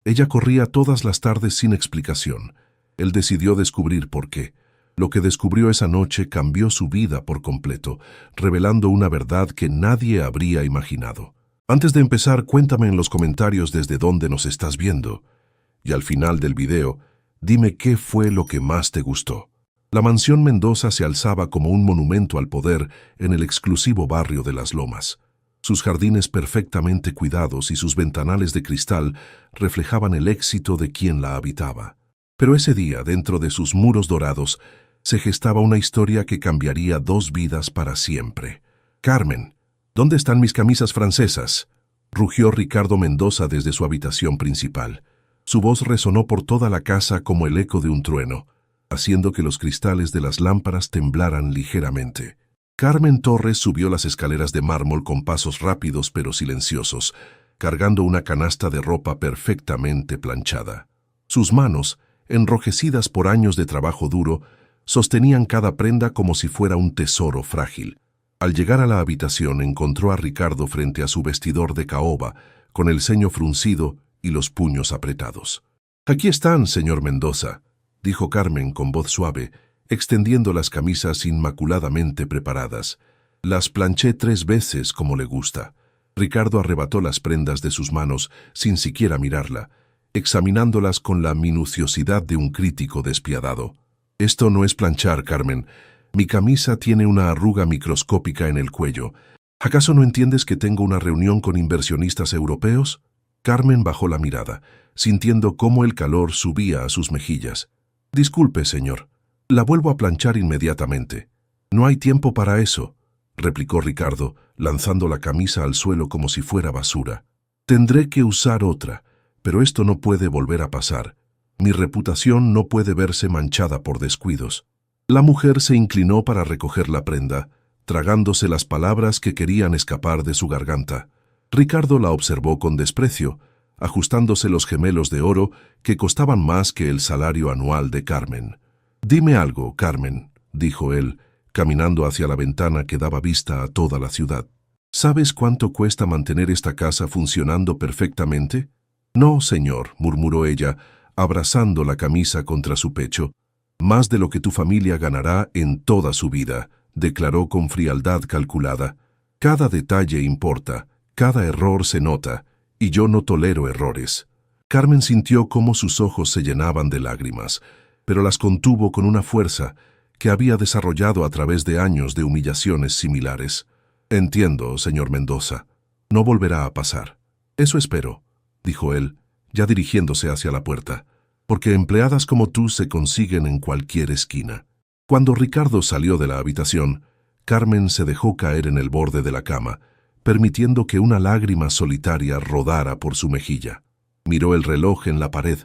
Ella corría todas las tardes sin explicación. Él decidió descubrir por qué. Lo que descubrió esa noche cambió su vida por completo, revelando una verdad que nadie habría imaginado. Antes de empezar, cuéntame en los comentarios desde dónde nos estás viendo. Y al final del video, dime qué fue lo que más te gustó. La mansión Mendoza se alzaba como un monumento al poder en el exclusivo barrio de Las Lomas. Sus jardines perfectamente cuidados y sus ventanales de cristal reflejaban el éxito de quien la habitaba. Pero ese día, dentro de sus muros dorados, se gestaba una historia que cambiaría 2 vidas para siempre. «Carmen, ¿dónde están mis camisas francesas?», rugió Ricardo Mendoza desde su habitación principal. Su voz resonó por toda la casa como el eco de un trueno, haciendo que los cristales de las lámparas temblaran ligeramente. Carmen Torres subió las escaleras de mármol con pasos rápidos pero silenciosos, cargando una canasta de ropa perfectamente planchada. Sus manos, enrojecidas por años de trabajo duro, sostenían cada prenda como si fuera un tesoro frágil. Al llegar a la habitación encontró a Ricardo frente a su vestidor de caoba, con el ceño fruncido y los puños apretados. «Aquí están, señor Mendoza», dijo Carmen con voz suave, extendiendo las camisas inmaculadamente preparadas. «Las planché 3 veces como le gusta». Ricardo arrebató las prendas de sus manos sin siquiera mirarla, examinándolas con la minuciosidad de un crítico despiadado. «Esto no es planchar, Carmen. Mi camisa tiene una arruga microscópica en el cuello. ¿Acaso no entiendes que tengo una reunión con inversionistas europeos?» Carmen bajó la mirada, sintiendo cómo el calor subía a sus mejillas. «Disculpe, señor. La vuelvo a planchar inmediatamente». «No hay tiempo para eso», replicó Ricardo, lanzando la camisa al suelo como si fuera basura. «Tendré que usar otra, pero esto no puede volver a pasar. Mi reputación no puede verse manchada por descuidos». La mujer se inclinó para recoger la prenda, tragándose las palabras que querían escapar de su garganta. Ricardo la observó con desprecio, ajustándose los gemelos de oro que costaban más que el salario anual de Carmen. «Dime algo, Carmen», dijo él, caminando hacia la ventana que daba vista a toda la ciudad. «¿Sabes cuánto cuesta mantener esta casa funcionando perfectamente?» «No, señor», murmuró ella, abrazando la camisa contra su pecho. «Más de lo que tu familia ganará en toda su vida», declaró con frialdad calculada. «Cada detalle importa, cada error se nota, y yo no tolero errores». Carmen sintió cómo sus ojos se llenaban de lágrimas, pero las contuvo con una fuerza que había desarrollado a través de años de humillaciones similares. «Entiendo, señor Mendoza. No volverá a pasar». «Eso espero», dijo él, ya dirigiéndose hacia la puerta, «porque empleadas como tú se consiguen en cualquier esquina». Cuando Ricardo salió de la habitación, Carmen se dejó caer en el borde de la cama, permitiendo que una lágrima solitaria rodara por su mejilla. Miró el reloj en la pared.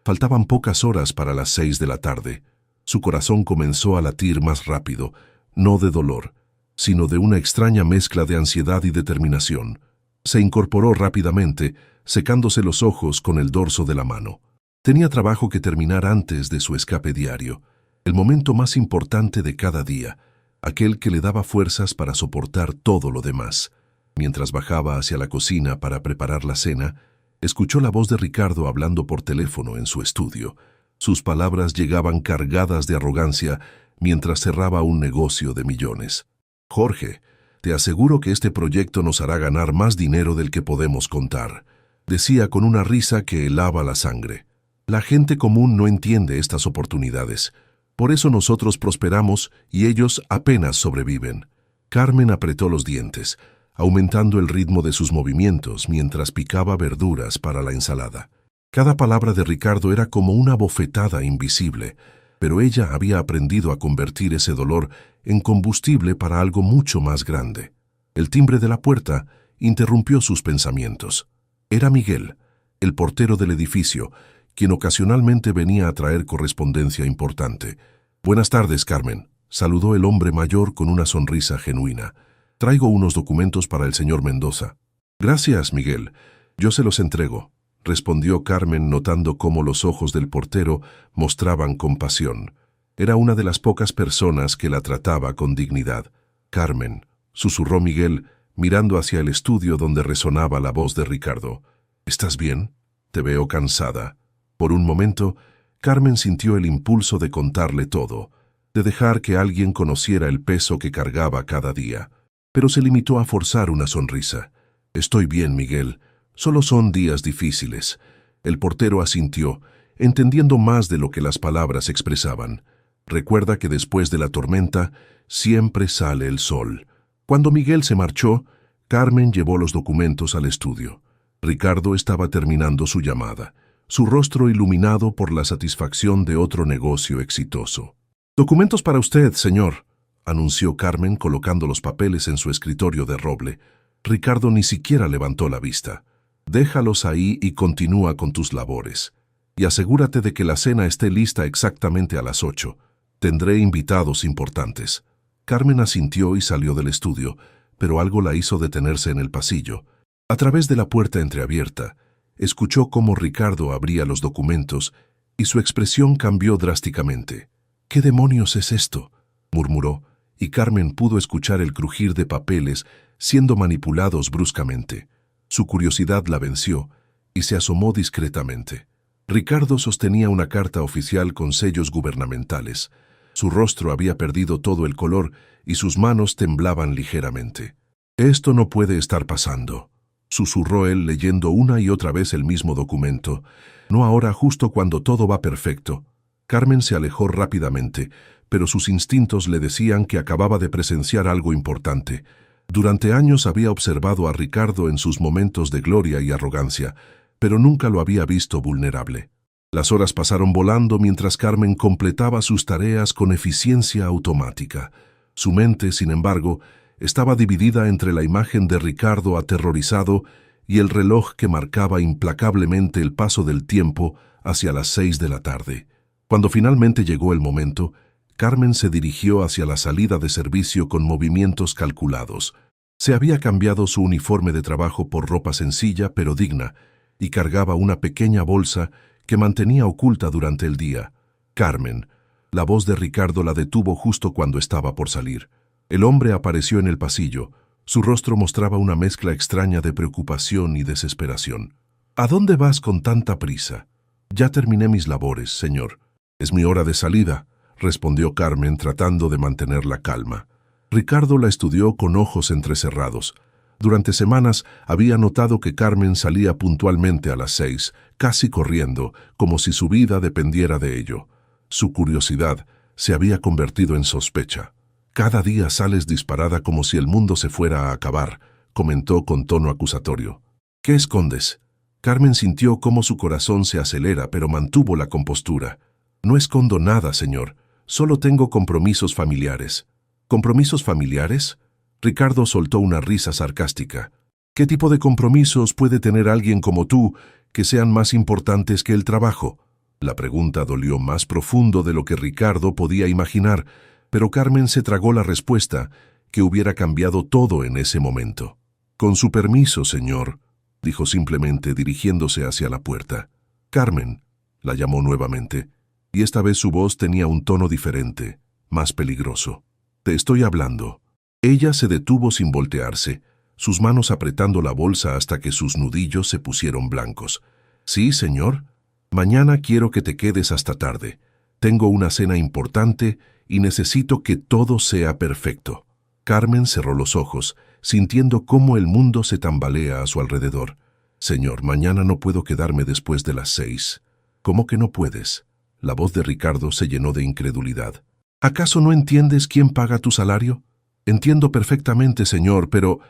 Faltaban pocas horas para las 6 de la tarde. Su corazón comenzó a latir más rápido, no de dolor, sino de una extraña mezcla de ansiedad y determinación. Se incorporó rápidamente, secándose los ojos con el dorso de la mano. Tenía trabajo que terminar antes de su escape diario, el momento más importante de cada día, aquel que le daba fuerzas para soportar todo lo demás. Mientras bajaba hacia la cocina para preparar la cena, escuchó la voz de Ricardo hablando por teléfono en su estudio. Sus palabras llegaban cargadas de arrogancia mientras cerraba un negocio de millones. «Jorge, te aseguro que este proyecto nos hará ganar más dinero del que podemos contar», decía con una risa que helaba la sangre. «La gente común no entiende estas oportunidades. Por eso nosotros prosperamos y ellos apenas sobreviven». Carmen apretó los dientes, aumentando el ritmo de sus movimientos mientras picaba verduras para la ensalada. Cada palabra de Ricardo era como una bofetada invisible, pero ella había aprendido a convertir ese dolor en combustible para algo mucho más grande. El timbre de la puerta interrumpió sus pensamientos. Era Miguel, el portero del edificio, quien ocasionalmente venía a traer correspondencia importante. «Buenas tardes, Carmen», saludó el hombre mayor con una sonrisa genuina. «Traigo unos documentos para el señor Mendoza». «Gracias, Miguel. Yo se los entrego», respondió Carmen, notando cómo los ojos del portero mostraban compasión. Era una de las pocas personas que la trataba con dignidad. «Carmen», susurró Miguel, mirando hacia el estudio donde resonaba la voz de Ricardo. «¿Estás bien?». Te veo cansada. Por un momento, Carmen sintió el impulso de contarle todo, de dejar que alguien conociera el peso que cargaba cada día, pero se limitó a forzar una sonrisa. Estoy bien, Miguel. Solo son días difíciles. El portero asintió, entendiendo más de lo que las palabras expresaban. Recuerda que después de la tormenta siempre sale el sol. Cuando Miguel se marchó, Carmen llevó los documentos al estudio. Ricardo estaba terminando su llamada, su rostro iluminado por la satisfacción de otro negocio exitoso. «Documentos para usted, señor», anunció Carmen colocando los papeles en su escritorio de roble. Ricardo ni siquiera levantó la vista. «Déjalos ahí y continúa con tus labores. Y asegúrate de que la cena esté lista exactamente a las 8. Tendré invitados importantes». Carmen asintió y salió del estudio, pero algo la hizo detenerse en el pasillo. A través de la puerta entreabierta, escuchó cómo Ricardo abría los documentos y su expresión cambió drásticamente. «¿Qué demonios es esto?», murmuró, y Carmen pudo escuchar el crujir de papeles siendo manipulados bruscamente. Su curiosidad la venció y se asomó discretamente. Ricardo sostenía una carta oficial con sellos gubernamentales. Su rostro había perdido todo el color y sus manos temblaban ligeramente. «Esto no puede estar pasando», susurró él leyendo una y otra vez el mismo documento. «No ahora, justo cuando todo va perfecto». Carmen se alejó rápidamente, pero sus instintos le decían que acababa de presenciar algo importante. Durante años había observado a Ricardo en sus momentos de gloria y arrogancia, pero nunca lo había visto vulnerable. Las horas pasaron volando mientras Carmen completaba sus tareas con eficiencia automática. Su mente, sin embargo, estaba dividida entre la imagen de Ricardo aterrorizado y el reloj que marcaba implacablemente el paso del tiempo hacia las 6 de la tarde. Cuando finalmente llegó el momento, Carmen se dirigió hacia la salida de servicio con movimientos calculados. Se había cambiado su uniforme de trabajo por ropa sencilla pero digna y cargaba una pequeña bolsa que mantenía oculta durante el día. «Carmen». La voz de Ricardo la detuvo justo cuando estaba por salir. El hombre apareció en el pasillo. Su rostro mostraba una mezcla extraña de preocupación y desesperación. «¿A dónde vas con tanta prisa?» «Ya terminé mis labores, señor». «Es mi hora de salida», respondió Carmen tratando de mantener la calma. Ricardo la estudió con ojos entrecerrados. Durante semanas había notado que Carmen salía puntualmente a las 6, casi corriendo, como si su vida dependiera de ello. Su curiosidad se había convertido en sospecha. «Cada día sales disparada como si el mundo se fuera a acabar», comentó con tono acusatorio. «¿Qué escondes?» Carmen sintió cómo su corazón se acelera, pero mantuvo la compostura. «No escondo nada, señor. Solo tengo compromisos familiares». «¿Compromisos familiares?» Ricardo soltó una risa sarcástica. «¿Qué tipo de compromisos puede tener alguien como tú que sean más importantes que el trabajo?» La pregunta dolió más profundo de lo que Ricardo podía imaginar, pero Carmen se tragó la respuesta, que hubiera cambiado todo en ese momento. «Con su permiso, señor», dijo simplemente dirigiéndose hacia la puerta. «Carmen», la llamó nuevamente, y esta vez su voz tenía un tono diferente, más peligroso. «Te estoy hablando». Ella se detuvo sin voltearse, sus manos apretando la bolsa hasta que sus nudillos se pusieron blancos. «Sí, señor. Mañana quiero que te quedes hasta tarde. Tengo una cena importante y necesito que todo sea perfecto». Carmen cerró los ojos, sintiendo cómo el mundo se tambalea a su alrededor. «Señor, mañana no puedo quedarme después de las 6. «¿Cómo que no puedes?» La voz de Ricardo se llenó de incredulidad. «¿Acaso no entiendes quién paga tu salario?» «Entiendo perfectamente, señor, pero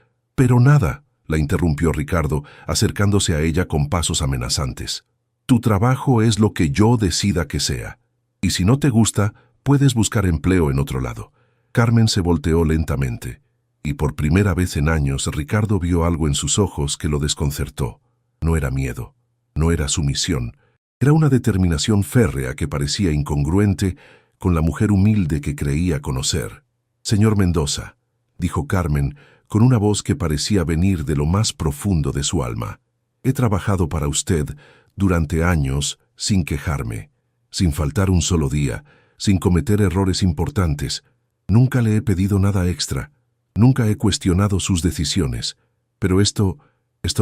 nada», la interrumpió Ricardo, acercándose a ella con pasos amenazantes. «Tu trabajo es lo que yo decida que sea. Y si no te gusta, puedes buscar empleo en otro lado». Carmen se volteó lentamente, y por primera vez en años Ricardo vio algo en sus ojos que lo desconcertó. No era miedo, no era sumisión, era una determinación férrea que parecía incongruente con la mujer humilde que creía conocer. «Señor Mendoza», dijo Carmen con una voz que parecía venir de lo más profundo de su alma, «he trabajado para usted durante años sin quejarme, sin faltar un solo día, sin cometer errores importantes. Nunca le he pedido nada extra, nunca he cuestionado sus decisiones, pero esto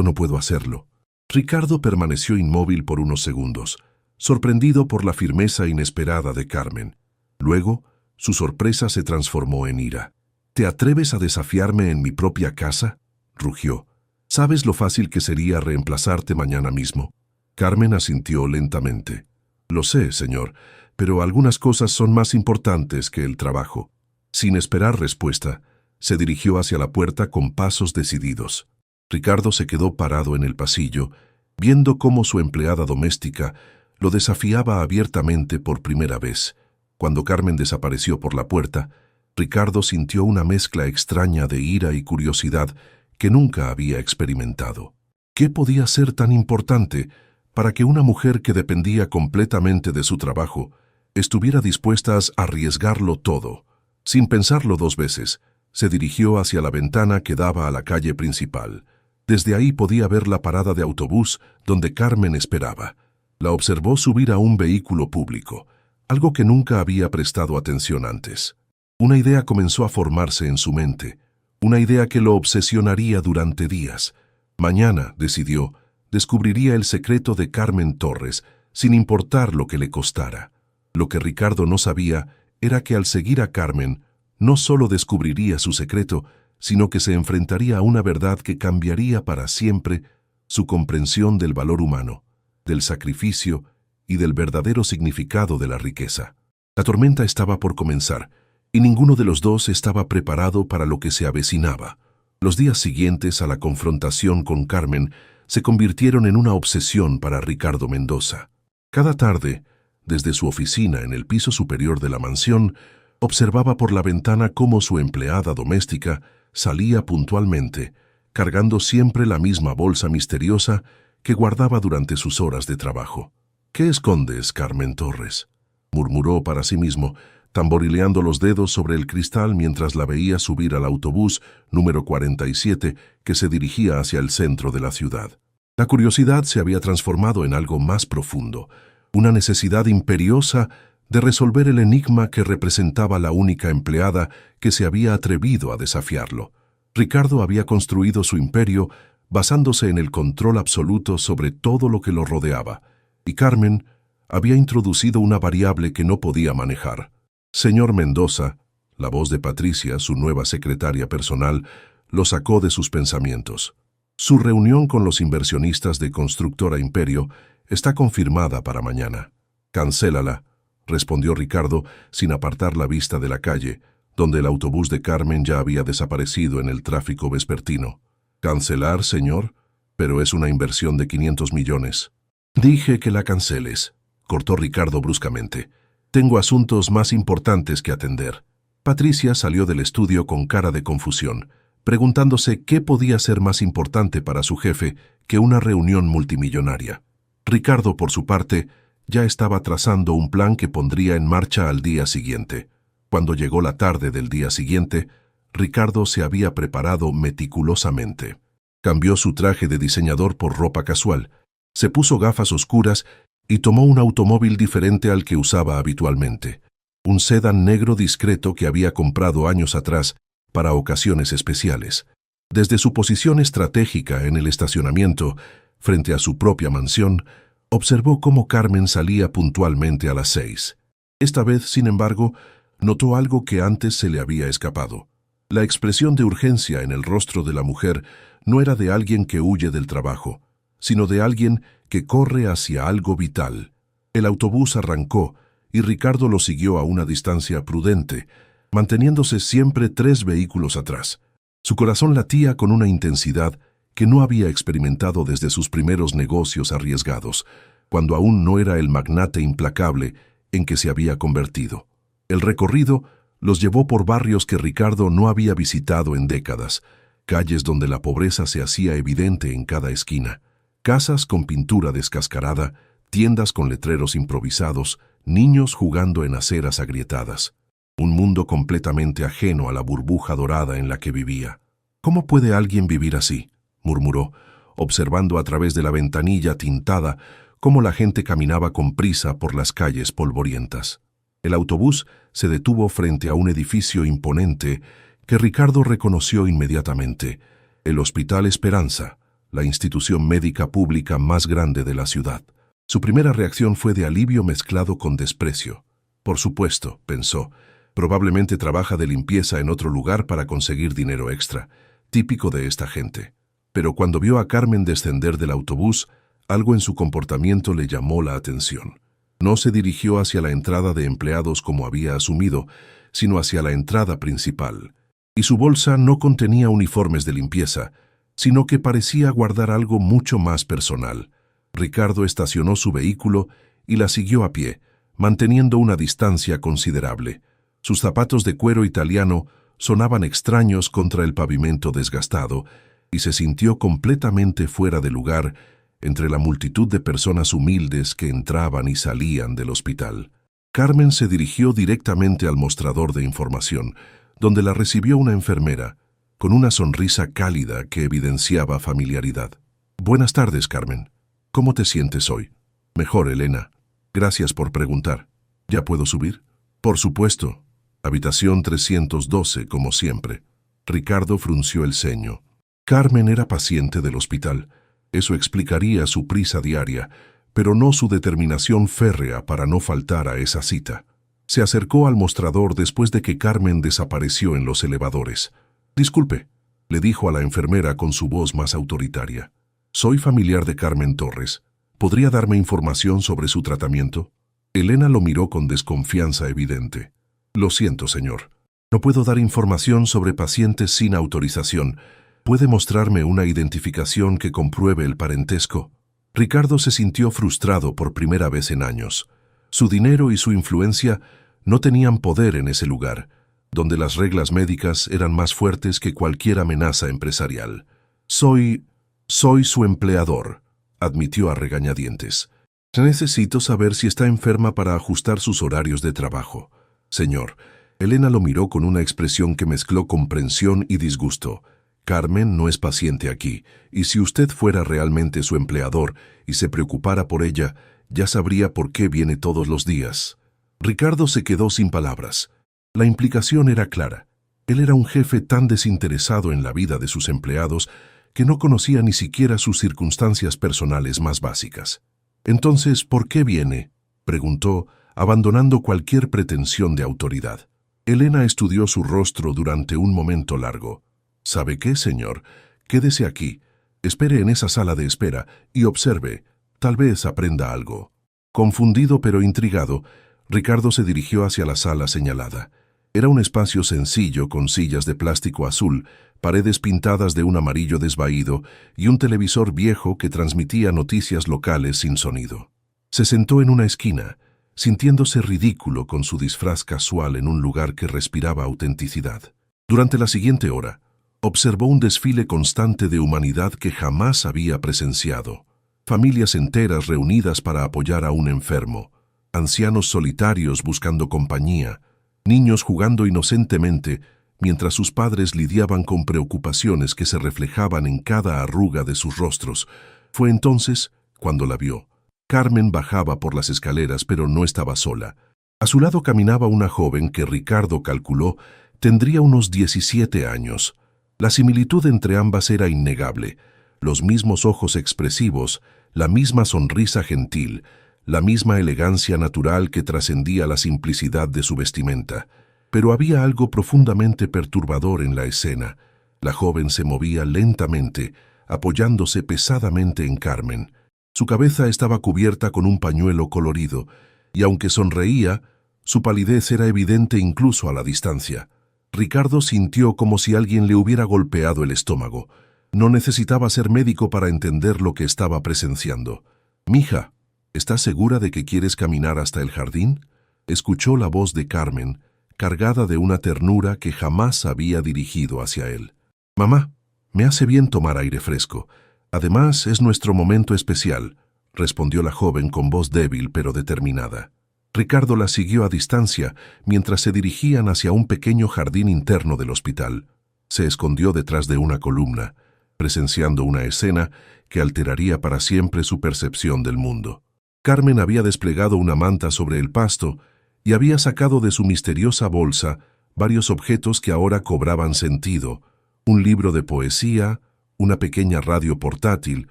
no puedo hacerlo. Ricardo permaneció inmóvil por unos segundos, sorprendido por la firmeza inesperada de Carmen. Luego, su sorpresa se transformó en ira. «¿Te atreves a desafiarme en mi propia casa?», rugió. «¿Sabes lo fácil que sería reemplazarte mañana mismo?». Carmen asintió lentamente. «Lo sé, señor, pero algunas cosas son más importantes que el trabajo». Sin esperar respuesta, se dirigió hacia la puerta con pasos decididos. Ricardo se quedó parado en el pasillo, viendo cómo su empleada doméstica lo desafiaba abiertamente por primera vez. Cuando Carmen desapareció por la puerta, Ricardo sintió una mezcla extraña de ira y curiosidad que nunca había experimentado. ¿Qué podía ser tan importante para que una mujer que dependía completamente de su trabajo estuviera dispuesta a arriesgarlo todo? Sin pensarlo dos veces, se dirigió hacia la ventana que daba a la calle principal. Desde ahí podía ver la parada de autobús donde Carmen esperaba. La observó subir a un vehículo público, algo que nunca había prestado atención antes. Una idea comenzó a formarse en su mente, una idea que lo obsesionaría durante días. Mañana, decidió, descubriría el secreto de Carmen Torres, sin importar lo que le costara. Lo que Ricardo no sabía era que al seguir a Carmen, no solo descubriría su secreto, sino que se enfrentaría a una verdad que cambiaría para siempre su comprensión del valor humano, del sacrificio y del verdadero significado de la riqueza. La tormenta estaba por comenzar, y ninguno de los dos estaba preparado para lo que se avecinaba. Los días siguientes a la confrontación con Carmen se convirtieron en una obsesión para Ricardo Mendoza. Cada tarde, desde su oficina en el piso superior de la mansión, observaba por la ventana cómo su empleada doméstica salía puntualmente, cargando siempre la misma bolsa misteriosa que guardaba durante sus horas de trabajo. «¿Qué escondes, Carmen Torres?», murmuró para sí mismo, tamborileando los dedos sobre el cristal mientras la veía subir al autobús número 47 que se dirigía hacia el centro de la ciudad. La curiosidad se había transformado en algo más profundo, una necesidad imperiosa de resolver el enigma que representaba la única empleada que se había atrevido a desafiarlo. Ricardo había construido su imperio basándose en el control absoluto sobre todo lo que lo rodeaba, y Carmen había introducido una variable que no podía manejar. «Señor Mendoza», la voz de Patricia, su nueva secretaria personal, lo sacó de sus pensamientos. «Su reunión con los inversionistas de Constructora Imperio está confirmada para mañana». «Cancélala», respondió Ricardo sin apartar la vista de la calle, donde el autobús de Carmen ya había desaparecido en el tráfico vespertino. «¿Cancelar, señor? Pero es una inversión de 500 millones». «Dije que la canceles», cortó Ricardo bruscamente. «Tengo asuntos más importantes que atender». Patricia salió del estudio con cara de confusión, preguntándose qué podía ser más importante para su jefe que una reunión multimillonaria. Ricardo, por su parte, ya estaba trazando un plan que pondría en marcha al día siguiente. Cuando llegó la tarde del día siguiente, Ricardo se había preparado meticulosamente. Cambió su traje de diseñador por ropa casual, se puso gafas oscuras y tomó un automóvil diferente al que usaba habitualmente, un sedán negro discreto que había comprado años atrás para ocasiones especiales. Desde su posición estratégica en el estacionamiento, frente a su propia mansión, observó cómo Carmen salía puntualmente a las 6. Esta vez, sin embargo, notó algo que antes se le había escapado. La expresión de urgencia en el rostro de la mujer no era de alguien que huye del trabajo, sino de alguien que corre hacia algo vital. El autobús arrancó y Ricardo lo siguió a una distancia prudente, manteniéndose siempre 3 vehículos atrás. Su corazón latía con una intensidad que no había experimentado desde sus primeros negocios arriesgados, cuando aún no era el magnate implacable en que se había convertido. El recorrido los llevó por barrios que Ricardo no había visitado en décadas, calles donde la pobreza se hacía evidente en cada esquina, casas con pintura descascarada, tiendas con letreros improvisados, niños jugando en aceras agrietadas. Un mundo completamente ajeno a la burbuja dorada en la que vivía. «¿Cómo puede alguien vivir así?», murmuró, observando a través de la ventanilla tintada cómo la gente caminaba con prisa por las calles polvorientas. El autobús se detuvo frente a un edificio imponente que Ricardo reconoció inmediatamente, el Hospital Esperanza, la institución médica pública más grande de la ciudad. Su primera reacción fue de alivio mezclado con desprecio. Por supuesto, pensó, probablemente trabaja de limpieza en otro lugar para conseguir dinero extra, típico de esta gente. Pero cuando vio a Carmen descender del autobús, algo en su comportamiento le llamó la atención. No se dirigió hacia la entrada de empleados como había asumido, sino hacia la entrada principal. Y su bolsa no contenía uniformes de limpieza, sino que parecía guardar algo mucho más personal. Ricardo estacionó su vehículo y la siguió a pie, manteniendo una distancia considerable. Sus zapatos de cuero italiano sonaban extraños contra el pavimento desgastado, y se sintió completamente fuera de lugar entre la multitud de personas humildes que entraban y salían del hospital. Carmen se dirigió directamente al mostrador de información, donde la recibió una enfermera, con una sonrisa cálida que evidenciaba familiaridad. «Buenas tardes, Carmen. ¿Cómo te sientes hoy?» «Mejor, Elena. Gracias por preguntar. ¿Ya puedo subir?» «Por supuesto. Habitación 312, como siempre». Ricardo frunció el ceño. Carmen era paciente del hospital. Eso explicaría su prisa diaria, pero no su determinación férrea para no faltar a esa cita. Se acercó al mostrador después de que Carmen desapareció en los elevadores. «Disculpe», le dijo a la enfermera con su voz más autoritaria. «Soy familiar de Carmen Torres. ¿Podría darme información sobre su tratamiento?» Elena lo miró con desconfianza evidente. «Lo siento, señor. No puedo dar información sobre pacientes sin autorización. ¿Puede mostrarme una identificación que compruebe el parentesco?» Ricardo se sintió frustrado por primera vez en años. Su dinero y su influencia no tenían poder en ese lugar, donde las reglas médicas eran más fuertes que cualquier amenaza empresarial. Soy su empleador», admitió a regañadientes. «Necesito saber si está enferma para ajustar sus horarios de trabajo». «Señor». Elena lo miró con una expresión que mezcló comprensión y disgusto. «Carmen no es paciente aquí, y si usted fuera realmente su empleador y se preocupara por ella, ya sabría por qué viene todos los días». Ricardo se quedó sin palabras. La implicación era clara. Él era un jefe tan desinteresado en la vida de sus empleados que no conocía ni siquiera sus circunstancias personales más básicas. «Entonces, ¿por qué viene?», preguntó, abandonando cualquier pretensión de autoridad. Elena estudió su rostro durante un momento largo. «¿Sabe qué, señor? Quédese aquí, espere en esa sala de espera y observe, tal vez aprenda algo». Confundido pero intrigado, Ricardo se dirigió hacia la sala señalada. Era un espacio sencillo con sillas de plástico azul, paredes pintadas de un amarillo desvaído y un televisor viejo que transmitía noticias locales sin sonido. Se sentó en una esquina, sintiéndose ridículo con su disfraz casual en un lugar que respiraba autenticidad. Durante la siguiente hora, observó un desfile constante de humanidad que jamás había presenciado. Familias enteras reunidas para apoyar a un enfermo, ancianos solitarios buscando compañía, niños jugando inocentemente mientras sus padres lidiaban con preocupaciones que se reflejaban en cada arruga de sus rostros. Fue entonces cuando la vio. Carmen bajaba por las escaleras, pero no estaba sola. A su lado caminaba una joven que Ricardo calculó tendría unos 17 años. La similitud entre ambas era innegable. Los mismos ojos expresivos, la misma sonrisa gentil, la misma elegancia natural que trascendía la simplicidad de su vestimenta. Pero había algo profundamente perturbador en la escena. La joven se movía lentamente, apoyándose pesadamente en Carmen. Su cabeza estaba cubierta con un pañuelo colorido, y aunque sonreía, su palidez era evidente incluso a la distancia. Ricardo sintió como si alguien le hubiera golpeado el estómago. No necesitaba ser médico para entender lo que estaba presenciando. «Mija, ¿estás segura de que quieres caminar hasta el jardín?», escuchó la voz de Carmen, cargada de una ternura que jamás había dirigido hacia él. «Mamá, me hace bien tomar aire fresco. Además, es nuestro momento especial», respondió la joven con voz débil pero determinada. Ricardo la siguió a distancia mientras se dirigían hacia un pequeño jardín interno del hospital. Se escondió detrás de una columna, presenciando una escena que alteraría para siempre su percepción del mundo. Carmen había desplegado una manta sobre el pasto y había sacado de su misteriosa bolsa varios objetos que ahora cobraban sentido: un libro de poesía, una pequeña radio portátil,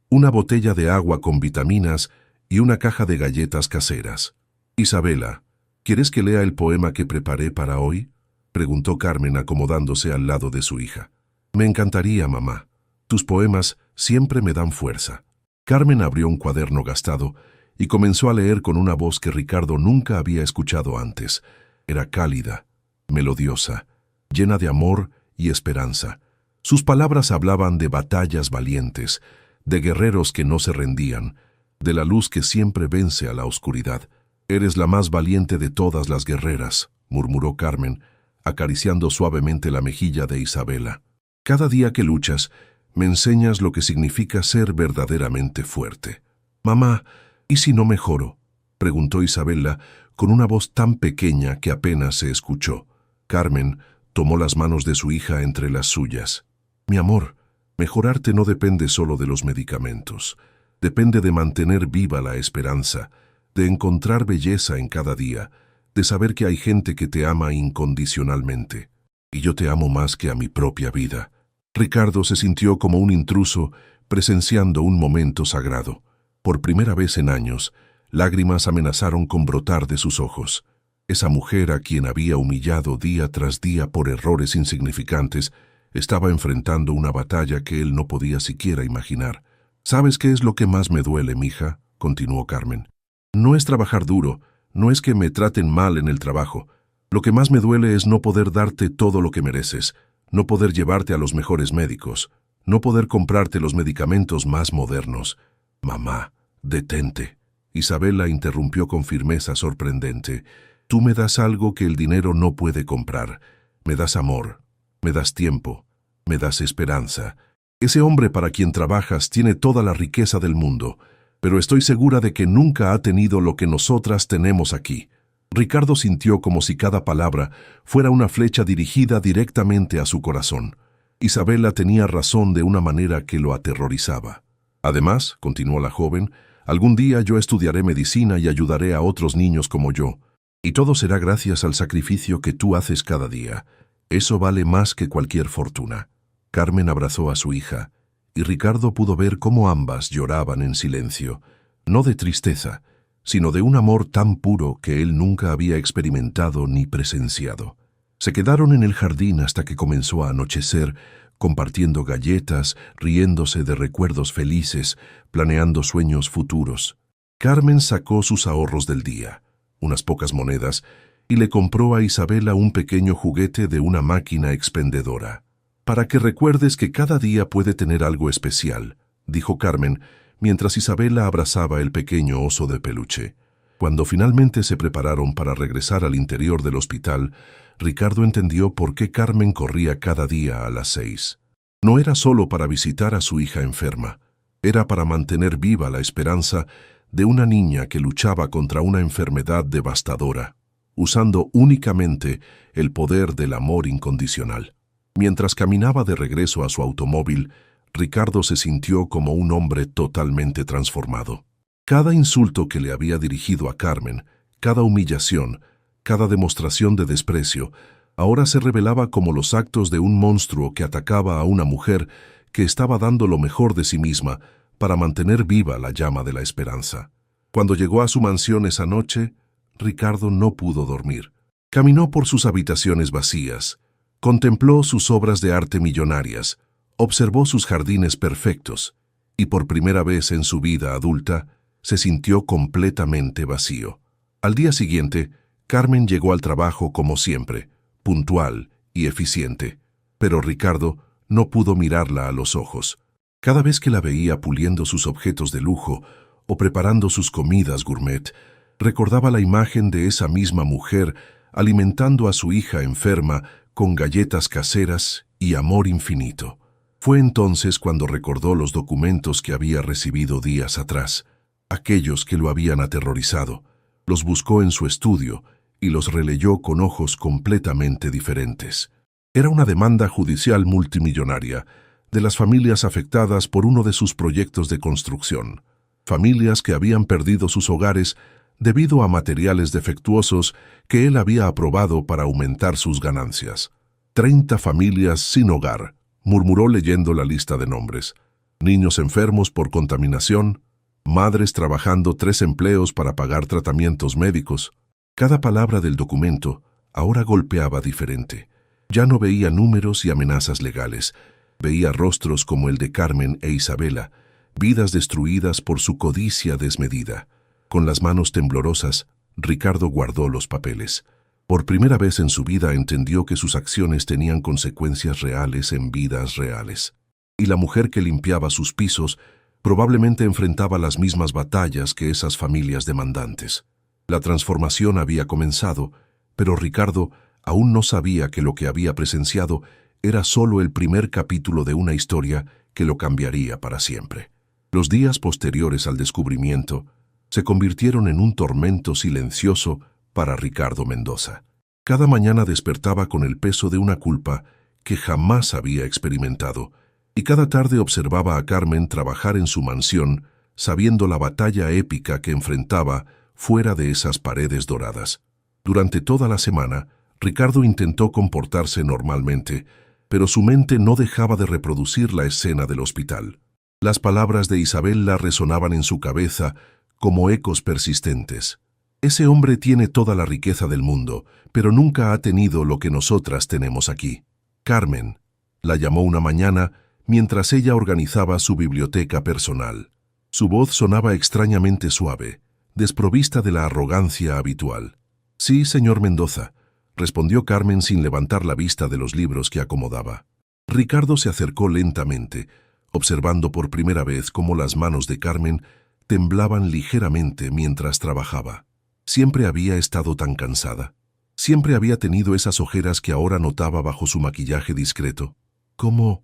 una botella de agua con vitaminas y una caja de galletas caseras. «Isabela, ¿quieres que lea el poema que preparé para hoy?», preguntó Carmen acomodándose al lado de su hija. «Me encantaría, mamá. Tus poemas siempre me dan fuerza». Carmen abrió un cuaderno gastado y comenzó a leer con una voz que Ricardo nunca había escuchado antes. Era cálida, melodiosa, llena de amor y esperanza. Sus palabras hablaban de batallas valientes, de guerreros que no se rendían, de la luz que siempre vence a la oscuridad. «Eres la más valiente de todas las guerreras», murmuró Carmen, acariciando suavemente la mejilla de Isabela. «Cada día que luchas, me enseñas lo que significa ser verdaderamente fuerte». «Mamá, ¿y si no mejoro?», preguntó Isabela con una voz tan pequeña que apenas se escuchó. Carmen tomó las manos de su hija entre las suyas. «Mi amor, mejorarte no depende solo de los medicamentos. Depende de mantener viva la esperanza, de encontrar belleza en cada día, de saber que hay gente que te ama incondicionalmente. Y yo te amo más que a mi propia vida». Ricardo se sintió como un intruso presenciando un momento sagrado. Por primera vez en años, lágrimas amenazaron con brotar de sus ojos. Esa mujer a quien había humillado día tras día por errores insignificantes estaba enfrentando una batalla que él no podía siquiera imaginar. «¿Sabes qué es lo que más me duele, mija?», continuó Carmen. «No es trabajar duro, no es que me traten mal en el trabajo. Lo que más me duele es no poder darte todo lo que mereces, no poder llevarte a los mejores médicos, no poder comprarte los medicamentos más modernos». «Mamá, detente», Isabela interrumpió con firmeza sorprendente. «Tú me das algo que el dinero no puede comprar. Me das amor, me das tiempo, me das esperanza. Ese hombre para quien trabajas tiene toda la riqueza del mundo, pero estoy segura de que nunca ha tenido lo que nosotras tenemos aquí». Ricardo sintió como si cada palabra fuera una flecha dirigida directamente a su corazón. Isabela tenía razón de una manera que lo aterrorizaba. «Además», continuó la joven, «algún día yo estudiaré medicina y ayudaré a otros niños como yo. Y todo será gracias al sacrificio que tú haces cada día. Eso vale más que cualquier fortuna». Carmen abrazó a su hija, y Ricardo pudo ver cómo ambas lloraban en silencio, no de tristeza, sino de un amor tan puro que él nunca había experimentado ni presenciado. Se quedaron en el jardín hasta que comenzó a anochecer, compartiendo galletas, riéndose de recuerdos felices, planeando sueños futuros. Carmen sacó sus ahorros del día, unas pocas monedas, y le compró a Isabela un pequeño juguete de una máquina expendedora. «Para que recuerdes que cada día puede tener algo especial», dijo Carmen, mientras Isabela abrazaba el pequeño oso de peluche. Cuando finalmente se prepararon para regresar al interior del hospital, Ricardo entendió por qué Carmen corría cada día a las 6. No era solo para visitar a su hija enferma, era para mantener viva la esperanza de una niña que luchaba contra una enfermedad devastadora, usando únicamente el poder del amor incondicional. Mientras caminaba de regreso a su automóvil, Ricardo se sintió como un hombre totalmente transformado. Cada insulto que le había dirigido a Carmen, cada humillación, cada demostración de desprecio, ahora se revelaba como los actos de un monstruo que atacaba a una mujer que estaba dando lo mejor de sí misma para mantener viva la llama de la esperanza. Cuando llegó a su mansión esa noche, Ricardo no pudo dormir. Caminó por sus habitaciones vacías, contempló sus obras de arte millonarias, observó sus jardines perfectos y por primera vez en su vida adulta se sintió completamente vacío. Al día siguiente, Carmen llegó al trabajo como siempre, puntual y eficiente, pero Ricardo no pudo mirarla a los ojos. Cada vez que la veía puliendo sus objetos de lujo o preparando sus comidas gourmet, recordaba la imagen de esa misma mujer alimentando a su hija enferma con galletas caseras y amor infinito. Fue entonces cuando recordó los documentos que había recibido días atrás, aquellos que lo habían aterrorizado. Los buscó en su estudio y los releyó con ojos completamente diferentes. Era una demanda judicial multimillonaria de las familias afectadas por uno de sus proyectos de construcción, familias que habían perdido sus hogares debido a materiales defectuosos que él había aprobado para aumentar sus ganancias. 30 familias sin hogar, murmuró leyendo la lista de nombres. Niños enfermos por contaminación, madres trabajando 3 empleos para pagar tratamientos médicos. Cada palabra del documento ahora golpeaba diferente. Ya no veía números y amenazas legales. Veía rostros como el de Carmen e Isabela, vidas destruidas por su codicia desmedida. Con las manos temblorosas, Ricardo guardó los papeles. Por primera vez en su vida entendió que sus acciones tenían consecuencias reales en vidas reales. Y la mujer que limpiaba sus pisos probablemente enfrentaba las mismas batallas que esas familias demandantes. La transformación había comenzado, pero Ricardo aún no sabía que lo que había presenciado era solo el primer capítulo de una historia que lo cambiaría para siempre. Los días posteriores al descubrimiento se convirtieron en un tormento silencioso para Ricardo Mendoza. Cada mañana despertaba con el peso de una culpa que jamás había experimentado, y cada tarde observaba a Carmen trabajar en su mansión, sabiendo la batalla épica que enfrentaba fuera de esas paredes doradas. Durante toda la semana, Ricardo intentó comportarse normalmente, pero su mente no dejaba de reproducir la escena del hospital. Las palabras de Isabela resonaban en su cabeza como ecos persistentes. Ese hombre tiene toda la riqueza del mundo, pero nunca ha tenido lo que nosotras tenemos aquí. Carmen, la llamó una mañana mientras ella organizaba su biblioteca personal. Su voz sonaba extrañamente suave, desprovista de la arrogancia habitual. «Sí, señor Mendoza», respondió Carmen sin levantar la vista de los libros que acomodaba. Ricardo se acercó lentamente, observando por primera vez cómo las manos de Carmen temblaban ligeramente mientras trabajaba. Siempre había estado tan cansada. Siempre había tenido esas ojeras que ahora notaba bajo su maquillaje discreto. «¿Cómo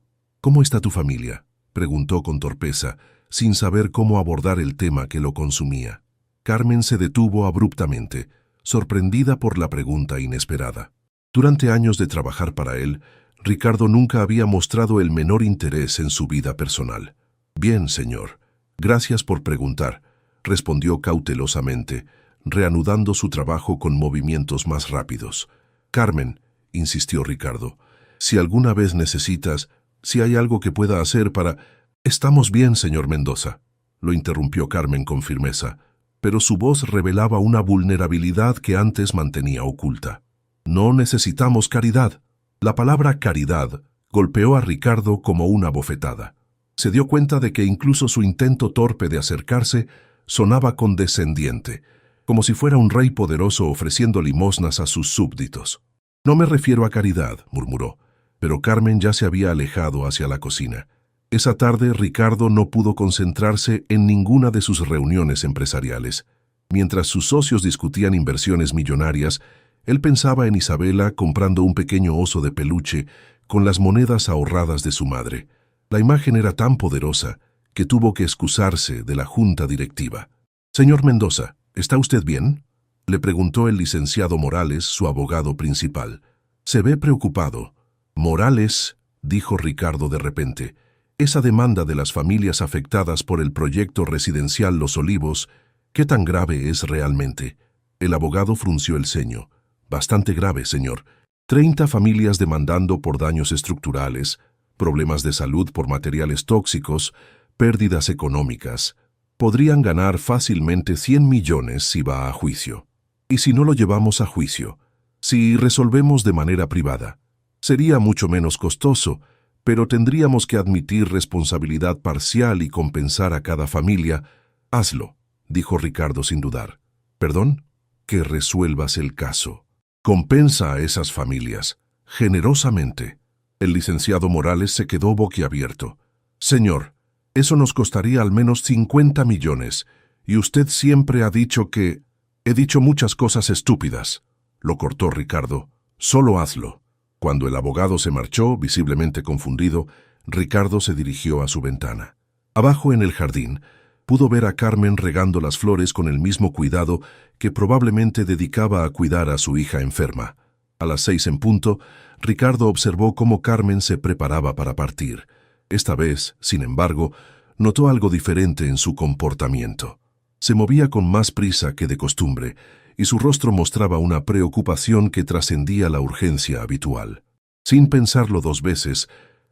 está tu familia?», preguntó con torpeza, sin saber cómo abordar el tema que lo consumía. Carmen se detuvo abruptamente, sorprendida por la pregunta inesperada. Durante años de trabajar para él, Ricardo nunca había mostrado el menor interés en su vida personal. «Bien, señor. Gracias por preguntar», respondió cautelosamente, reanudando su trabajo con movimientos más rápidos. «Carmen», insistió Ricardo, «si alguna vez necesitas, si hay algo que pueda hacer para...» «Estamos bien, señor Mendoza», lo interrumpió Carmen con firmeza, pero su voz revelaba una vulnerabilidad que antes mantenía oculta. «No necesitamos caridad». La palabra caridad golpeó a Ricardo como una bofetada. Se dio cuenta de que incluso su intento torpe de acercarse sonaba condescendiente, como si fuera un rey poderoso ofreciendo limosnas a sus súbditos. «No me refiero a caridad», murmuró, pero Carmen ya se había alejado hacia la cocina. Esa tarde Ricardo no pudo concentrarse en ninguna de sus reuniones empresariales. Mientras sus socios discutían inversiones millonarias, él pensaba en Isabela comprando un pequeño oso de peluche con las monedas ahorradas de su madre. La imagen era tan poderosa que tuvo que excusarse de la junta directiva. «Señor Mendoza, ¿está usted bien?», le preguntó el licenciado Morales, su abogado principal. «Se ve preocupado». «Morales», dijo Ricardo de repente, «esa demanda de las familias afectadas por el proyecto residencial Los Olivos, ¿qué tan grave es realmente?». El abogado frunció el ceño. «Bastante grave, señor. 30 familias demandando por daños estructurales, problemas de salud por materiales tóxicos, pérdidas económicas. Podrían ganar fácilmente 100 millones si va a juicio. Y si no lo llevamos a juicio, si resolvemos de manera privada, sería mucho menos costoso, pero tendríamos que admitir responsabilidad parcial y compensar a cada familia». «Hazlo», dijo Ricardo sin dudar. «¿Perdón?». «Que resuelvas el caso. Compensa a esas familias, generosamente». El licenciado Morales se quedó boquiabierto. «Señor, eso nos costaría al menos 50 millones, y usted siempre ha dicho que...». «He dicho muchas cosas estúpidas», lo cortó Ricardo. «Solo hazlo». Cuando el abogado se marchó, visiblemente confundido, Ricardo se dirigió a su ventana. Abajo en el jardín, pudo ver a Carmen regando las flores con el mismo cuidado que probablemente dedicaba a cuidar a su hija enferma. A las 6 en punto, Ricardo observó cómo Carmen se preparaba para partir. Esta vez, sin embargo, notó algo diferente en su comportamiento. Se movía con más prisa que de costumbre, y su rostro mostraba una preocupación que trascendía la urgencia habitual. Sin pensarlo 2 veces,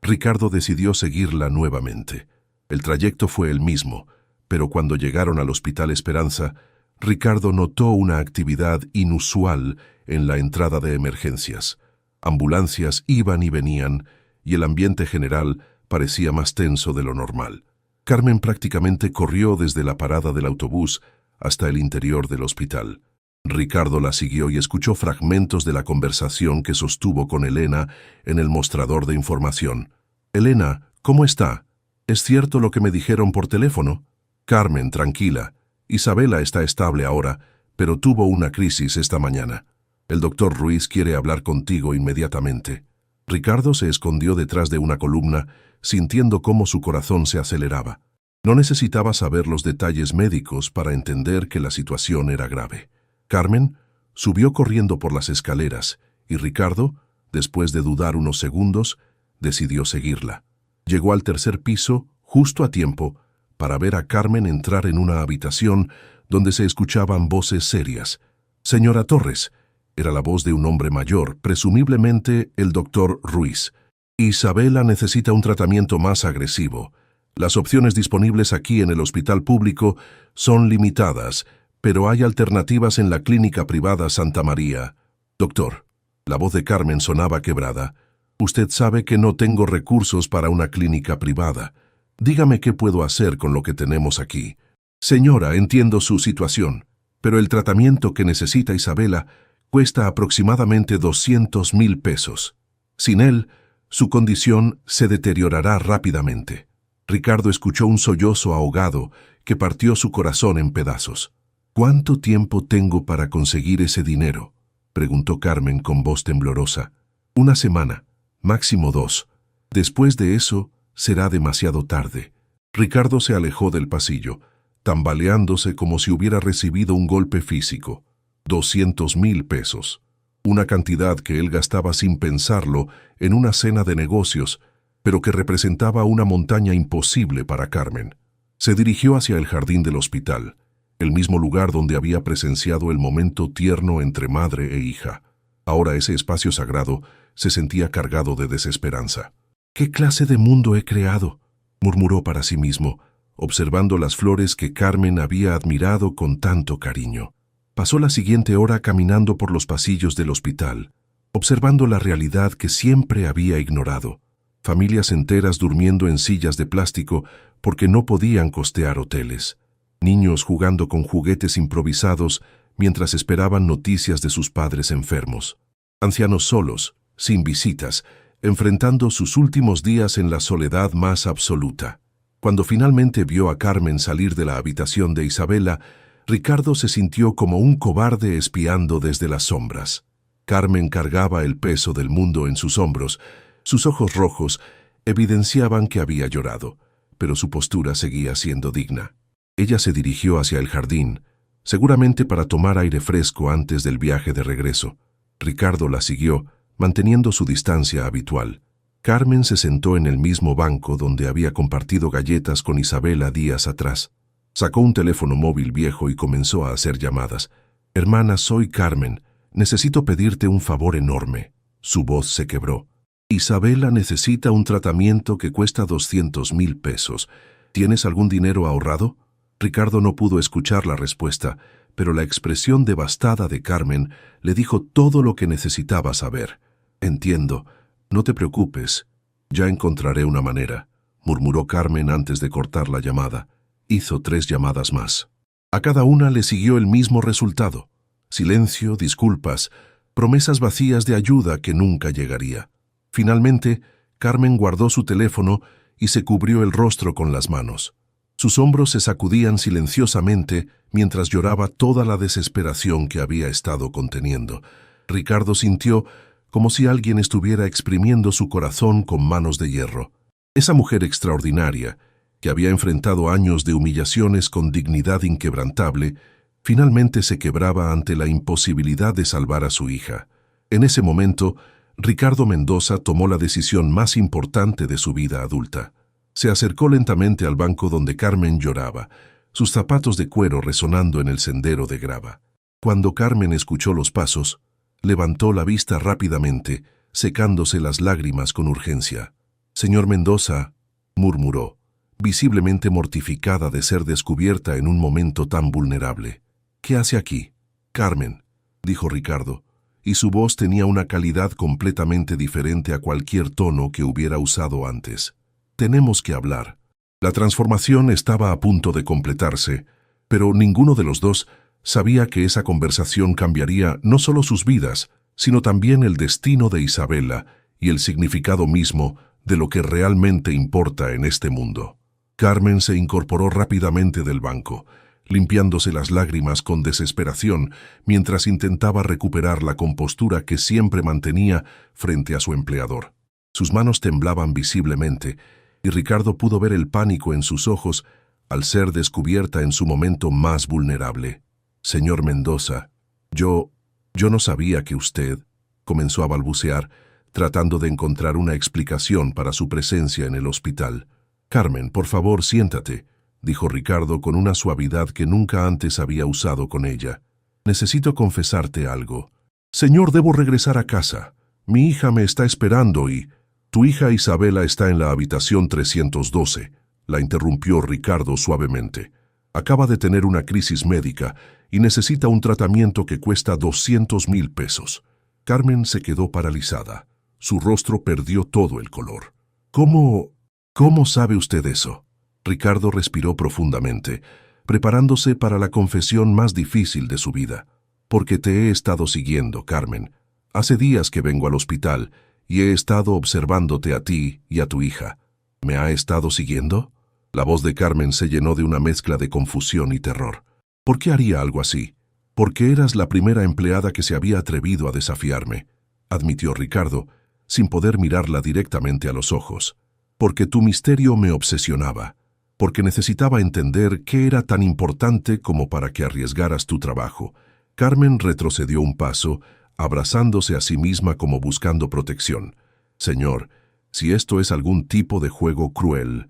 Ricardo decidió seguirla nuevamente. El trayecto fue el mismo, pero cuando llegaron al Hospital Esperanza, Ricardo notó una actividad inusual en la entrada de emergencias. Ambulancias iban y venían, y el ambiente general parecía más tenso de lo normal. Carmen prácticamente corrió desde la parada del autobús hasta el interior del hospital. Ricardo la siguió y escuchó fragmentos de la conversación que sostuvo con Elena en el mostrador de información. «Elena, ¿cómo está? ¿Es cierto lo que me dijeron por teléfono?» «Carmen, tranquila. Isabela está estable ahora, pero tuvo una crisis esta mañana. El doctor Ruiz quiere hablar contigo inmediatamente». Ricardo se escondió detrás de una columna, sintiendo cómo su corazón se aceleraba. No necesitaba saber los detalles médicos para entender que la situación era grave. Carmen subió corriendo por las escaleras y Ricardo, después de dudar unos segundos, decidió seguirla. Llegó al tercer piso justo a tiempo para ver a Carmen entrar en una habitación donde se escuchaban voces serias. «Señora Torres», era la voz de un hombre mayor, presumiblemente el doctor Ruiz. «Isabela necesita un tratamiento más agresivo. Las opciones disponibles aquí en el hospital público son limitadas, pero hay alternativas en la clínica privada Santa María». «Doctor», la voz de Carmen sonaba quebrada, «usted sabe que no tengo recursos para una clínica privada. Dígame qué puedo hacer con lo que tenemos aquí». «Señora, entiendo su situación, pero el tratamiento que necesita Isabela cuesta aproximadamente 200,000 pesos. Sin él, su condición se deteriorará rápidamente». Ricardo escuchó un sollozo ahogado que partió su corazón en pedazos. «¿Cuánto tiempo tengo para conseguir ese dinero?», preguntó Carmen con voz temblorosa. «Una semana, máximo 2. Después de eso, será demasiado tarde». Ricardo se alejó del pasillo, tambaleándose como si hubiera recibido un golpe físico. 200,000 pesos. Una cantidad que él gastaba sin pensarlo en una cena de negocios, pero que representaba una montaña imposible para Carmen. Se dirigió hacia el jardín del hospital, el mismo lugar donde había presenciado el momento tierno entre madre e hija. Ahora ese espacio sagrado se sentía cargado de desesperanza. «¿Qué clase de mundo he creado?», murmuró para sí mismo, observando las flores que Carmen había admirado con tanto cariño. Pasó la siguiente hora caminando por los pasillos del hospital, observando la realidad que siempre había ignorado. Familias enteras durmiendo en sillas de plástico porque no podían costear hoteles. Niños jugando con juguetes improvisados mientras esperaban noticias de sus padres enfermos. Ancianos solos, sin visitas, enfrentando sus últimos días en la soledad más absoluta. Cuando finalmente vio a Carmen salir de la habitación de Isabela, Ricardo se sintió como un cobarde espiando desde las sombras. Carmen cargaba el peso del mundo en sus hombros. Sus ojos rojos evidenciaban que había llorado, pero su postura seguía siendo digna. Ella se dirigió hacia el jardín, seguramente para tomar aire fresco antes del viaje de regreso. Ricardo la siguió, manteniendo su distancia habitual. Carmen se sentó en el mismo banco donde había compartido galletas con Isabela días atrás. Sacó un teléfono móvil viejo y comenzó a hacer llamadas. «Hermana, soy Carmen. Necesito pedirte un favor enorme». Su voz se quebró. «Isabela necesita un tratamiento que cuesta 200,000 pesos. ¿Tienes algún dinero ahorrado?». Ricardo no pudo escuchar la respuesta, pero la expresión devastada de Carmen le dijo todo lo que necesitaba saber. «Entiendo. No te preocupes. Ya encontraré una manera», murmuró Carmen antes de cortar la llamada. Hizo 3 llamadas más. A cada una le siguió el mismo resultado. Silencio, disculpas, promesas vacías de ayuda que nunca llegaría. Finalmente, Carmen guardó su teléfono y se cubrió el rostro con las manos. Sus hombros se sacudían silenciosamente mientras lloraba toda la desesperación que había estado conteniendo. Ricardo sintió como si alguien estuviera exprimiendo su corazón con manos de hierro. Esa mujer extraordinaria, que había enfrentado años de humillaciones con dignidad inquebrantable, finalmente se quebraba ante la imposibilidad de salvar a su hija. En ese momento, Ricardo Mendoza tomó la decisión más importante de su vida adulta. Se acercó lentamente al banco donde Carmen lloraba, sus zapatos de cuero resonando en el sendero de grava. Cuando Carmen escuchó los pasos, levantó la vista rápidamente, secándose las lágrimas con urgencia. Señor Mendoza, murmuró, visiblemente mortificada de ser descubierta en un momento tan vulnerable. ¿Qué hace aquí? Carmen, dijo Ricardo, y su voz tenía una calidad completamente diferente a cualquier tono que hubiera usado antes. Tenemos que hablar. La transformación estaba a punto de completarse, pero ninguno de los dos sabía que esa conversación cambiaría no solo sus vidas, sino también el destino de Isabela y el significado mismo de lo que realmente importa en este mundo. Carmen se incorporó rápidamente del banco, limpiándose las lágrimas con desesperación mientras intentaba recuperar la compostura que siempre mantenía frente a su empleador. Sus manos temblaban visiblemente, y Ricardo pudo ver el pánico en sus ojos al ser descubierta en su momento más vulnerable. «Señor Mendoza, yo no sabía que usted», comenzó a balbucear, tratando de encontrar una explicación para su presencia en el hospital. «Carmen, por favor, siéntate», dijo Ricardo con una suavidad que nunca antes había usado con ella. «Necesito confesarte algo. Señor, debo regresar a casa. Mi hija me está esperando y...» «Tu hija Isabela está en la habitación 312», la interrumpió Ricardo suavemente. «Acaba de tener una crisis médica y necesita un tratamiento que cuesta 200,000 pesos». Carmen se quedó paralizada. Su rostro perdió todo el color. «¿Cómo sabe usted eso?» Ricardo respiró profundamente, preparándose para la confesión más difícil de su vida. «Porque te he estado siguiendo, Carmen. Hace días que vengo al hospital y he estado observándote a ti y a tu hija. ¿Me ha estado siguiendo?» La voz de Carmen se llenó de una mezcla de confusión y terror. «¿Por qué haría algo así? Porque eras la primera empleada que se había atrevido a desafiarme», admitió Ricardo, sin poder mirarla directamente a los ojos. «Porque tu misterio me obsesionaba. Porque necesitaba entender qué era tan importante como para que arriesgaras tu trabajo». Carmen retrocedió un paso, abrazándose a sí misma como buscando protección. «Señor, si esto es algún tipo de juego cruel...»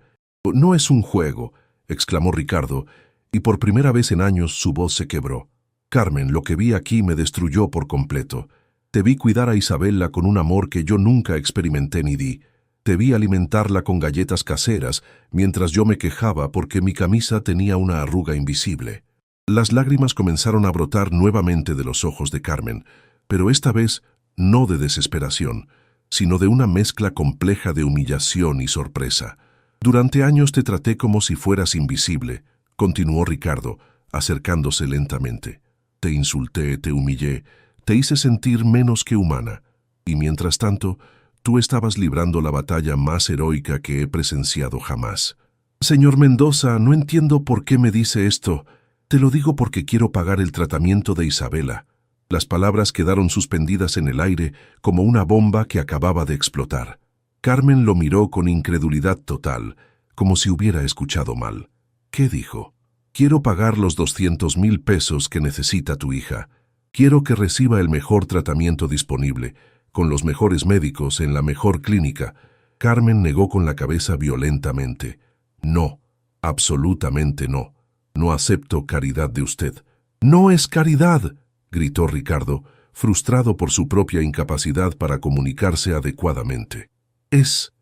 «No es un juego», exclamó Ricardo, y por primera vez en años su voz se quebró. «Carmen, lo que vi aquí me destruyó por completo. Te vi cuidar a Isabela con un amor que yo nunca experimenté ni di. Te vi alimentarla con galletas caseras mientras yo me quejaba porque mi camisa tenía una arruga invisible». Las lágrimas comenzaron a brotar nuevamente de los ojos de Carmen, pero esta vez no de desesperación, sino de una mezcla compleja de humillación y sorpresa. «Durante años te traté como si fueras invisible», continuó Ricardo, acercándose lentamente. «Te insulté, te humillé, te hice sentir menos que humana. Y mientras tanto, tú estabas librando la batalla más heroica que he presenciado jamás». «Señor Mendoza, no entiendo por qué me dice esto. Te lo digo porque quiero pagar el tratamiento de Isabela». Las palabras quedaron suspendidas en el aire como una bomba que acababa de explotar. Carmen lo miró con incredulidad total, como si hubiera escuchado mal. ¿Qué dijo? «Quiero pagar los 200,000 pesos que necesita tu hija. Quiero que reciba el mejor tratamiento disponible, con los mejores médicos en la mejor clínica». Carmen negó con la cabeza violentamente. «No, absolutamente no. No acepto caridad de usted». «No es caridad», gritó Ricardo, frustrado por su propia incapacidad para comunicarse adecuadamente. Es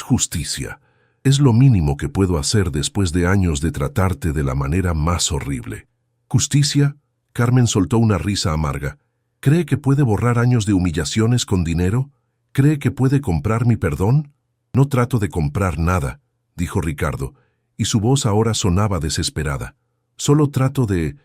justicia. Es lo mínimo que puedo hacer después de años de tratarte de la manera más horrible». «¿Justicia?». Carmen soltó una risa amarga. «¿Cree que puede borrar años de humillaciones con dinero? ¿Cree que puede comprar mi perdón?». «No trato de comprar nada», dijo Ricardo, y su voz ahora sonaba desesperada. «Solo trato de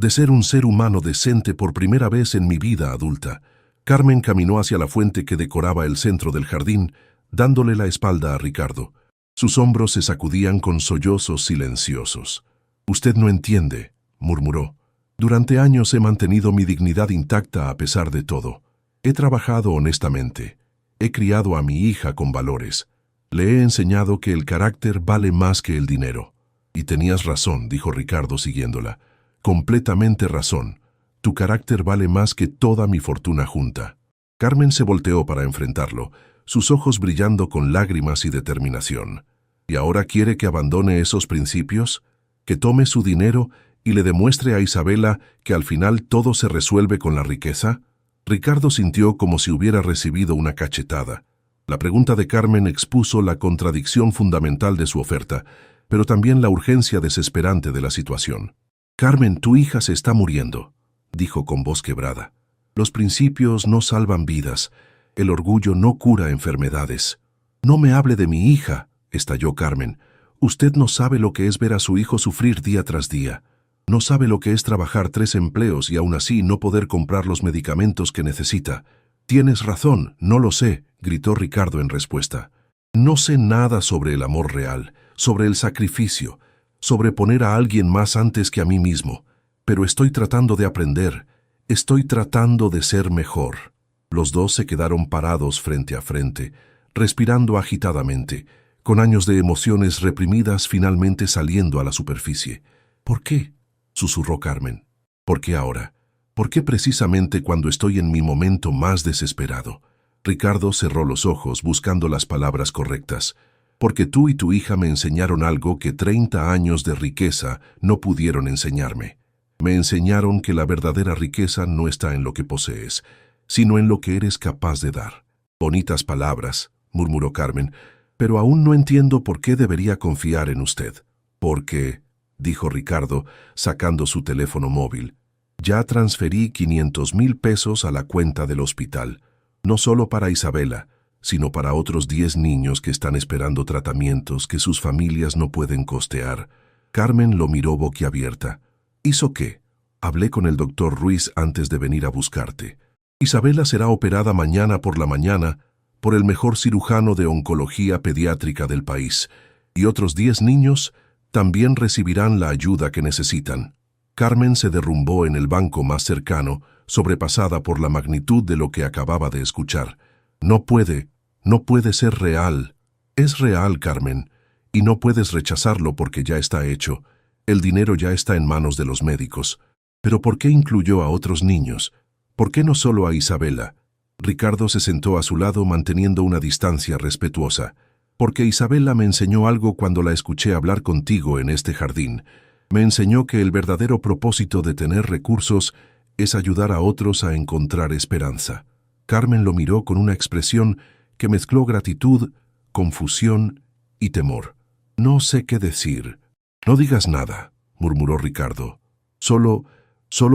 ser un ser humano decente por primera vez en mi vida adulta». Carmen caminó hacia la fuente que decoraba el centro del jardín, dándole la espalda a Ricardo. Sus hombros se sacudían con sollozos silenciosos. «Usted no entiende», murmuró. «Durante años he mantenido mi dignidad intacta a pesar de todo. He trabajado honestamente. He criado a mi hija con valores. Le he enseñado que el carácter vale más que el dinero». «Y tenías razón», dijo Ricardo siguiéndola. «Completamente razón. Tu carácter vale más que toda mi fortuna junta». Carmen se volteó para enfrentarlo, sus ojos brillando con lágrimas y determinación. ¿Y ahora quiere que abandone esos principios? ¿Que tome su dinero y le demuestre a Isabela que al final todo se resuelve con la riqueza? Ricardo sintió como si hubiera recibido una cachetada. La pregunta de Carmen expuso la contradicción fundamental de su oferta, pero también la urgencia desesperante de la situación. «Carmen, tu hija se está muriendo», dijo con voz quebrada. «Los principios no salvan vidas. El orgullo no cura enfermedades». «No me hable de mi hija», estalló Carmen. «Usted no sabe lo que es ver a su hijo sufrir día tras día. No sabe lo que es trabajar 3 empleos y aún así no poder comprar los medicamentos que necesita». «Tienes razón, no lo sé», gritó Ricardo en respuesta. «No sé nada sobre el amor real, sobre el sacrificio, sobre poner a alguien más antes que a mí mismo, pero estoy tratando de aprender, estoy tratando de ser mejor». Los dos se quedaron parados frente a frente, respirando agitadamente, con años de emociones reprimidas finalmente saliendo a la superficie. «¿Por qué?», susurró Carmen. «¿Por qué ahora? ¿Por qué precisamente cuando estoy en mi momento más desesperado?» Ricardo cerró los ojos buscando las palabras correctas. «Porque tú y tu hija me enseñaron algo que 30 años de riqueza no pudieron enseñarme. Me enseñaron que la verdadera riqueza no está en lo que posees, sino en lo que eres capaz de dar». «Bonitas palabras», murmuró Carmen, «pero aún no entiendo por qué debería confiar en usted». «Porque», dijo Ricardo, sacando su teléfono móvil, «ya transferí 500,000 pesos a la cuenta del hospital, no solo para Isabela, sino para otros 10 niños que están esperando tratamientos que sus familias no pueden costear». Carmen lo miró boquiabierta. «¿Hizo qué?» «Hablé con el doctor Ruiz antes de venir a buscarte. Isabela será operada mañana por la mañana por el mejor cirujano de oncología pediátrica del país, y otros 10 niños también recibirán la ayuda que necesitan». Carmen se derrumbó en el banco más cercano, sobrepasada por la magnitud de lo que acababa de escuchar. No puede ser real». «Es real, Carmen, y no puedes rechazarlo porque ya está hecho. El dinero ya está en manos de los médicos. Pero ¿por qué incluyó a otros niños? ¿Por qué no solo a Isabela?» Ricardo se sentó a su lado manteniendo una distancia respetuosa. «Porque Isabela me enseñó algo cuando la escuché hablar contigo en este jardín. Me enseñó que el verdadero propósito de tener recursos es ayudar a otros a encontrar esperanza». Carmen lo miró con una expresión que mezcló gratitud, confusión y temor. «No sé qué decir». «No digas nada», murmuró Ricardo. Solo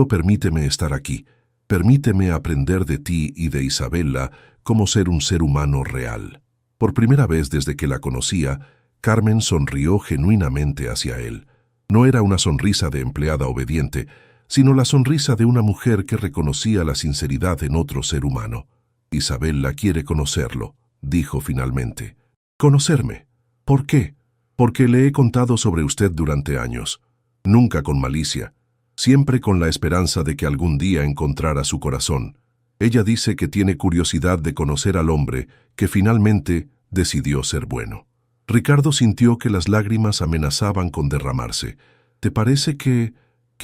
permíteme estar aquí. Permíteme aprender de ti y de Isabela cómo ser un ser humano real». Por primera vez desde que la conocía, Carmen sonrió genuinamente hacia él. No era una sonrisa de empleada obediente, sino la sonrisa de una mujer que reconocía la sinceridad en otro ser humano. «Isabela quiere conocerlo», dijo finalmente. «¿Conocerme? ¿Por qué?» «Porque le he contado sobre usted durante años. Nunca con malicia, siempre con la esperanza de que algún día encontrara su corazón. Ella dice que tiene curiosidad de conocer al hombre que finalmente decidió ser bueno». Ricardo sintió que las lágrimas amenazaban con derramarse. «¿Te parece que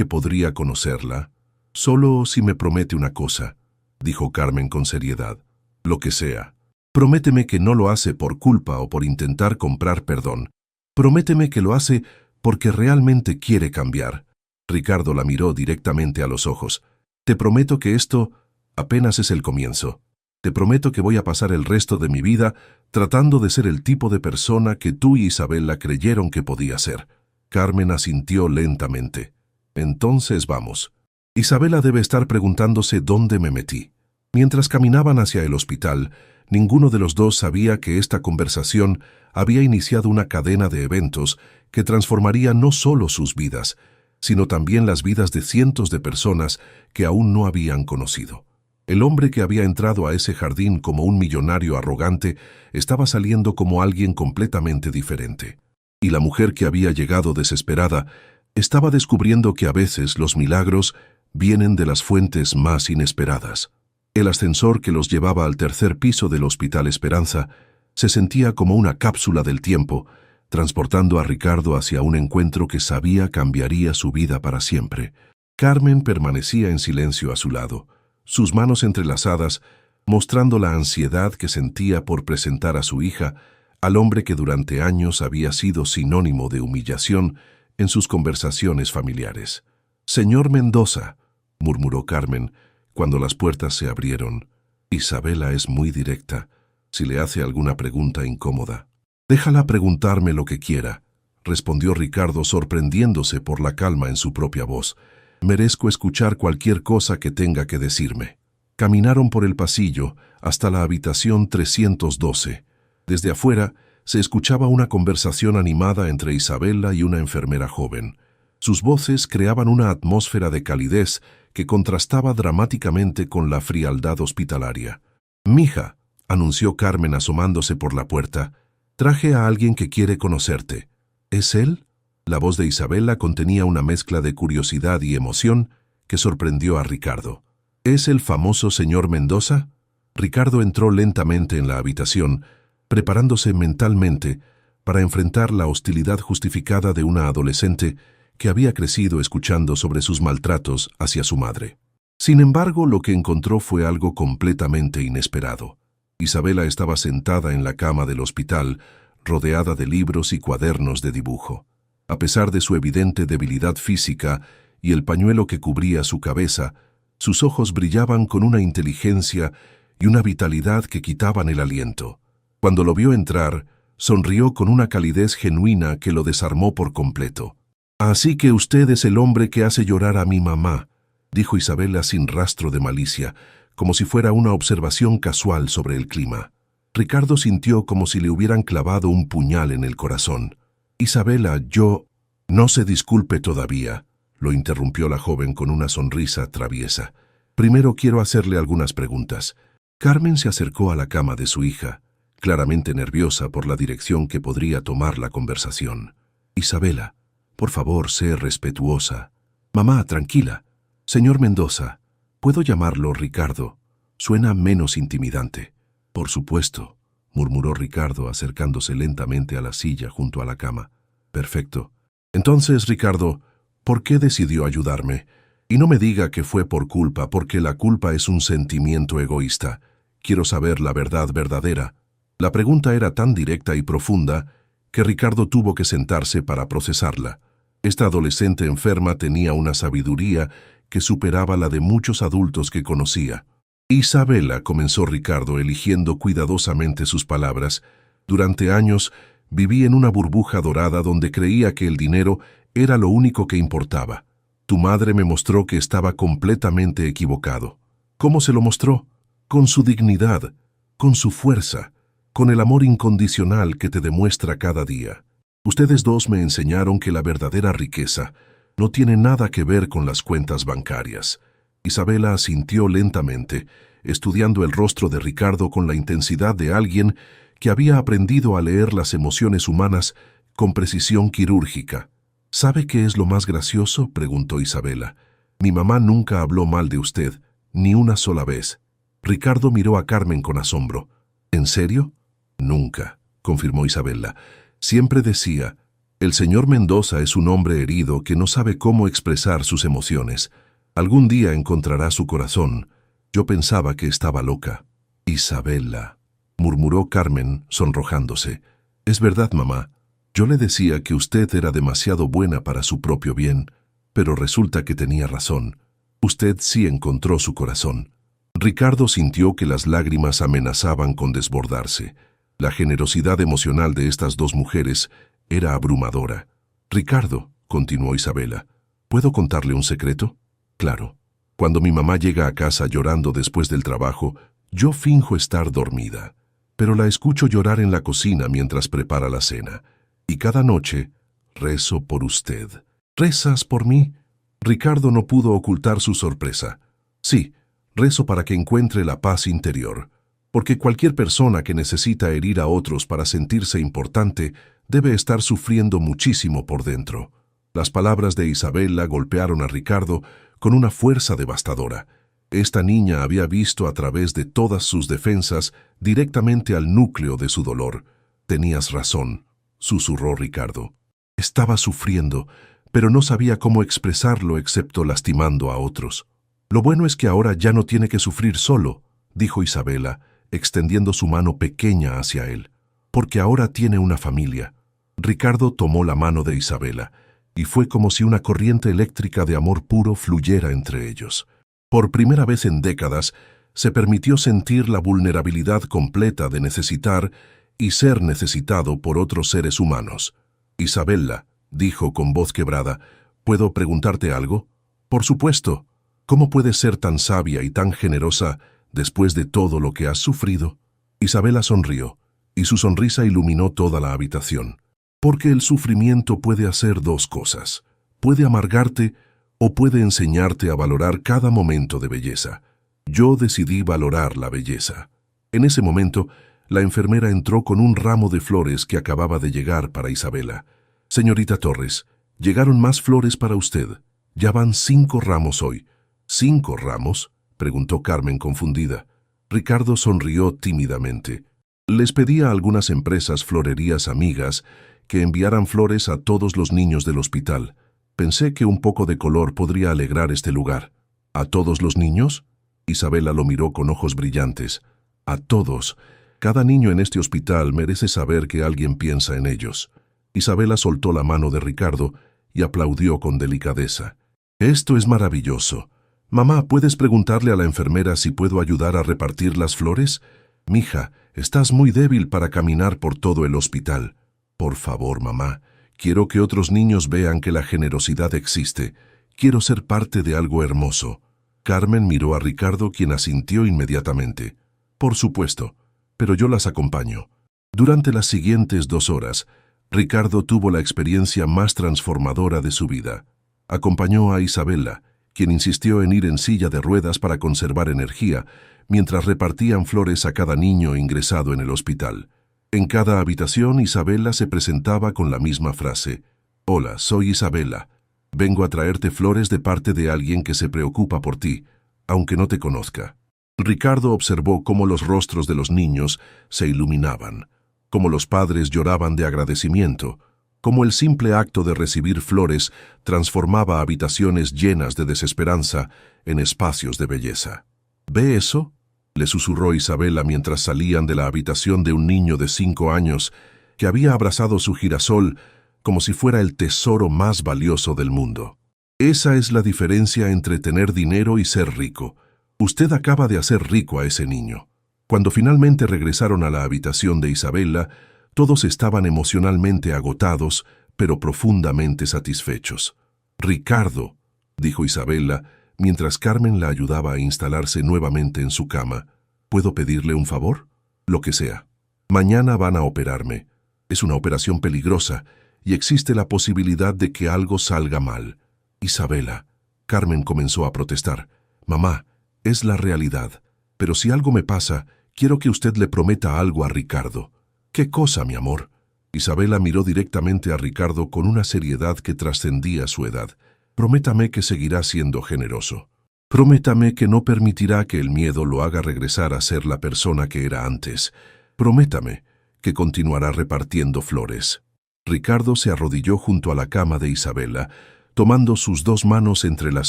podría conocerla? Solo si me promete una cosa», dijo Carmen con seriedad. «Lo que sea. Prométeme que no lo hace por culpa o por intentar comprar perdón. Prométeme que lo hace porque realmente quiere cambiar». Ricardo la miró directamente a los ojos. «Te prometo que esto apenas es el comienzo. Te prometo que voy a pasar el resto de mi vida tratando de ser el tipo de persona que tú y Isabela creyeron que podía ser». Carmen asintió lentamente. «Entonces vamos». Isabela debe estar preguntándose dónde me metí. Mientras caminaban hacia el hospital, ninguno de los dos sabía que esta conversación había iniciado una cadena de eventos que transformaría no solo sus vidas, sino también las vidas de cientos de personas que aún no habían conocido. El hombre que había entrado a ese jardín como un millonario arrogante estaba saliendo como alguien completamente diferente. Y la mujer que había llegado desesperada estaba descubriendo que a veces los milagros vienen de las fuentes más inesperadas. El ascensor que los llevaba al 3er piso del Hospital Esperanza se sentía como una cápsula del tiempo, transportando a Ricardo hacia un encuentro que sabía cambiaría su vida para siempre. Carmen permanecía en silencio a su lado, sus manos entrelazadas, mostrando la ansiedad que sentía por presentar a su hija al hombre que durante años había sido sinónimo de humillación en sus conversaciones familiares. «Señor Mendoza», murmuró Carmen, cuando las puertas se abrieron. «Isabela es muy directa. si le hace alguna pregunta incómoda. Déjala preguntarme lo que quiera, respondió Ricardo sorprendiéndose por la calma en su propia voz. Merezco escuchar cualquier cosa que tenga que decirme. Caminaron por el pasillo hasta la habitación 312. Desde afuera se escuchaba una conversación animada entre Isabela y una enfermera joven. Sus voces creaban una atmósfera de calidez que contrastaba dramáticamente con la frialdad hospitalaria. «Mija», anunció Carmen asomándose por la puerta, «traje a alguien que quiere conocerte». «¿Es él?». La voz de Isabela contenía una mezcla de curiosidad y emoción que sorprendió a Ricardo. «¿Es el famoso señor Mendoza?». Ricardo entró lentamente en la habitación, preparándose mentalmente para enfrentar la hostilidad justificada de una adolescente que había crecido escuchando sobre sus maltratos hacia su madre. Sin embargo, lo que encontró fue algo completamente inesperado. Isabela estaba sentada en la cama del hospital, rodeada de libros y cuadernos de dibujo. A pesar de su evidente debilidad física y el pañuelo que cubría su cabeza, sus ojos brillaban con una inteligencia y una vitalidad que quitaban el aliento. Cuando lo vio entrar, sonrió con una calidez genuina que lo desarmó por completo. «Así que usted es el hombre que hace llorar a mi mamá», dijo Isabela sin rastro de malicia, como si fuera una observación casual sobre el clima. Ricardo sintió como si le hubieran clavado un puñal en el corazón. «Isabela, yo...». «No se disculpe todavía», lo interrumpió la joven con una sonrisa traviesa. «Primero quiero hacerle algunas preguntas». Carmen se acercó a la cama de su hija, claramente nerviosa por la dirección que podría tomar la conversación. «Isabela, por favor, sé respetuosa». «Mamá, tranquila. Señor Mendoza, ¿puedo llamarlo Ricardo? Suena menos intimidante». «Por supuesto», murmuró Ricardo acercándose lentamente a la silla junto a la cama. «Perfecto. Entonces, Ricardo, ¿por qué decidió ayudarme? Y no me diga que fue por culpa, porque la culpa es un sentimiento egoísta. Quiero saber la verdad verdadera». La pregunta era tan directa y profunda que Ricardo tuvo que sentarse para procesarla. Esta adolescente enferma tenía una sabiduría que superaba la de muchos adultos que conocía. «Isabela», comenzó Ricardo, eligiendo cuidadosamente sus palabras, «durante años viví en una burbuja dorada donde creía que el dinero era lo único que importaba. Tu madre me mostró que estaba completamente equivocado». «¿Cómo se lo mostró?». «Con su dignidad, con su fuerza, con el amor incondicional que te demuestra cada día. Ustedes dos me enseñaron que la verdadera riqueza no tiene nada que ver con las cuentas bancarias». Isabela asintió lentamente, estudiando el rostro de Ricardo con la intensidad de alguien que había aprendido a leer las emociones humanas con precisión quirúrgica. «¿Sabe qué es lo más gracioso?», preguntó Isabela. «Mi mamá nunca habló mal de usted, ni una sola vez». Ricardo miró a Carmen con asombro. «¿En serio?». «Nunca», confirmó Isabela. «Siempre decía, el señor Mendoza es un hombre herido que no sabe cómo expresar sus emociones. Algún día encontrará su corazón. Yo pensaba que estaba loca». «Isabela», murmuró Carmen, sonrojándose. «Es verdad, mamá. Yo le decía que usted era demasiado buena para su propio bien, pero resulta que tenía razón. Usted sí encontró su corazón». Ricardo sintió que las lágrimas amenazaban con desbordarse. La generosidad emocional de estas dos mujeres era abrumadora. «Ricardo», continuó Isabela, «¿puedo contarle un secreto?». «Claro. Cuando mi mamá llega a casa llorando después del trabajo, yo finjo estar dormida, pero la escucho llorar en la cocina mientras prepara la cena. Y cada noche rezo por usted». «¿Rezas por mí?». Ricardo no pudo ocultar su sorpresa. «Sí, rezo para que encuentre la paz interior, porque cualquier persona que necesita herir a otros para sentirse importante debe estar sufriendo muchísimo por dentro». Las palabras de Isabela golpearon a Ricardo con una fuerza devastadora. Esta niña había visto a través de todas sus defensas directamente al núcleo de su dolor. «Tenías razón», susurró Ricardo. «Estaba sufriendo, pero no sabía cómo expresarlo excepto lastimando a otros». «Lo bueno es que ahora ya no tiene que sufrir solo», dijo Isabela, extendiendo su mano pequeña hacia él, «porque ahora tiene una familia». Ricardo tomó la mano de Isabela, y fue como si una corriente eléctrica de amor puro fluyera entre ellos. Por primera vez en décadas, Se permitió sentir la vulnerabilidad completa de necesitar y ser necesitado por otros seres humanos. «Isabella», dijo con voz quebrada, «¿puedo preguntarte algo?» «Por supuesto. ¿Cómo puedes ser tan sabia y tan generosa después de todo lo que has sufrido?» Isabella sonrió, y su sonrisa iluminó toda la habitación. «Porque el sufrimiento puede hacer dos cosas. Puede amargarte o puede enseñarte a valorar cada momento de belleza. Yo decidí valorar la belleza». En ese momento, la enfermera entró con un ramo de flores que acababa de llegar para Isabella. «Señorita Torres, llegaron más flores para usted. Ya van 5 ramos hoy». «¿5 ramos?», preguntó Carmen confundida. Ricardo sonrió tímidamente. «Les pedí a algunas empresas florerías amigas que enviaran flores a todos los niños del hospital. Pensé que un poco de color podría alegrar este lugar». «¿A todos los niños?». Isabella lo miró con ojos brillantes. «A todos. Cada niño en este hospital merece saber que alguien piensa en ellos». Isabella soltó la mano de Ricardo y aplaudió con delicadeza. «Esto es maravilloso. Mamá, ¿puedes preguntarle a la enfermera si puedo ayudar a repartir las flores? Mija, estás muy débil para caminar por todo el hospital». «Por favor, mamá, quiero que otros niños vean que la generosidad existe. Quiero ser parte de algo hermoso». Carmen miró a Ricardo, quien asintió inmediatamente. «Por supuesto, pero yo las acompaño». Durante las siguientes 2 horas, Ricardo tuvo la experiencia más transformadora de su vida. Acompañó a Isabella, quien insistió en ir en silla de ruedas para conservar energía, mientras repartían flores a cada niño ingresado en el hospital. En cada habitación, Isabella se presentaba con la misma frase: «Hola, soy Isabella. Vengo a traerte flores de parte de alguien que se preocupa por ti, aunque no te conozca». Ricardo observó cómo los rostros de los niños se iluminaban, cómo los padres lloraban de agradecimiento, cómo el simple acto de recibir flores transformaba habitaciones llenas de desesperanza en espacios de belleza. «¿Ve eso?», le susurró Isabella mientras salían de la habitación de un niño de 5 años que había abrazado su girasol como si fuera el tesoro más valioso del mundo. «Esa es la diferencia entre tener dinero y ser rico. Usted acaba de hacer rico a ese niño». Cuando finalmente regresaron a la habitación de Isabella, todos estaban emocionalmente agotados, pero profundamente satisfechos. «Ricardo», dijo Isabella, mientras Carmen la ayudaba a instalarse nuevamente en su cama, «¿puedo pedirle un favor?». «Lo que sea. Mañana van a operarme. Es una operación peligrosa y existe la posibilidad de que algo salga mal». «Isabella», Carmen comenzó a protestar, «mamá, es la realidad. Pero si algo me pasa, quiero que usted le prometa algo a Ricardo». «¿Qué cosa, mi amor?». Isabella miró directamente a Ricardo con una seriedad que trascendía su edad. «Prométame que seguirá siendo generoso. Prométame que no permitirá que el miedo lo haga regresar a ser la persona que era antes. Prométame que continuará repartiendo flores». Ricardo se arrodilló junto a la cama de Isabella, tomando sus 2 manos entre las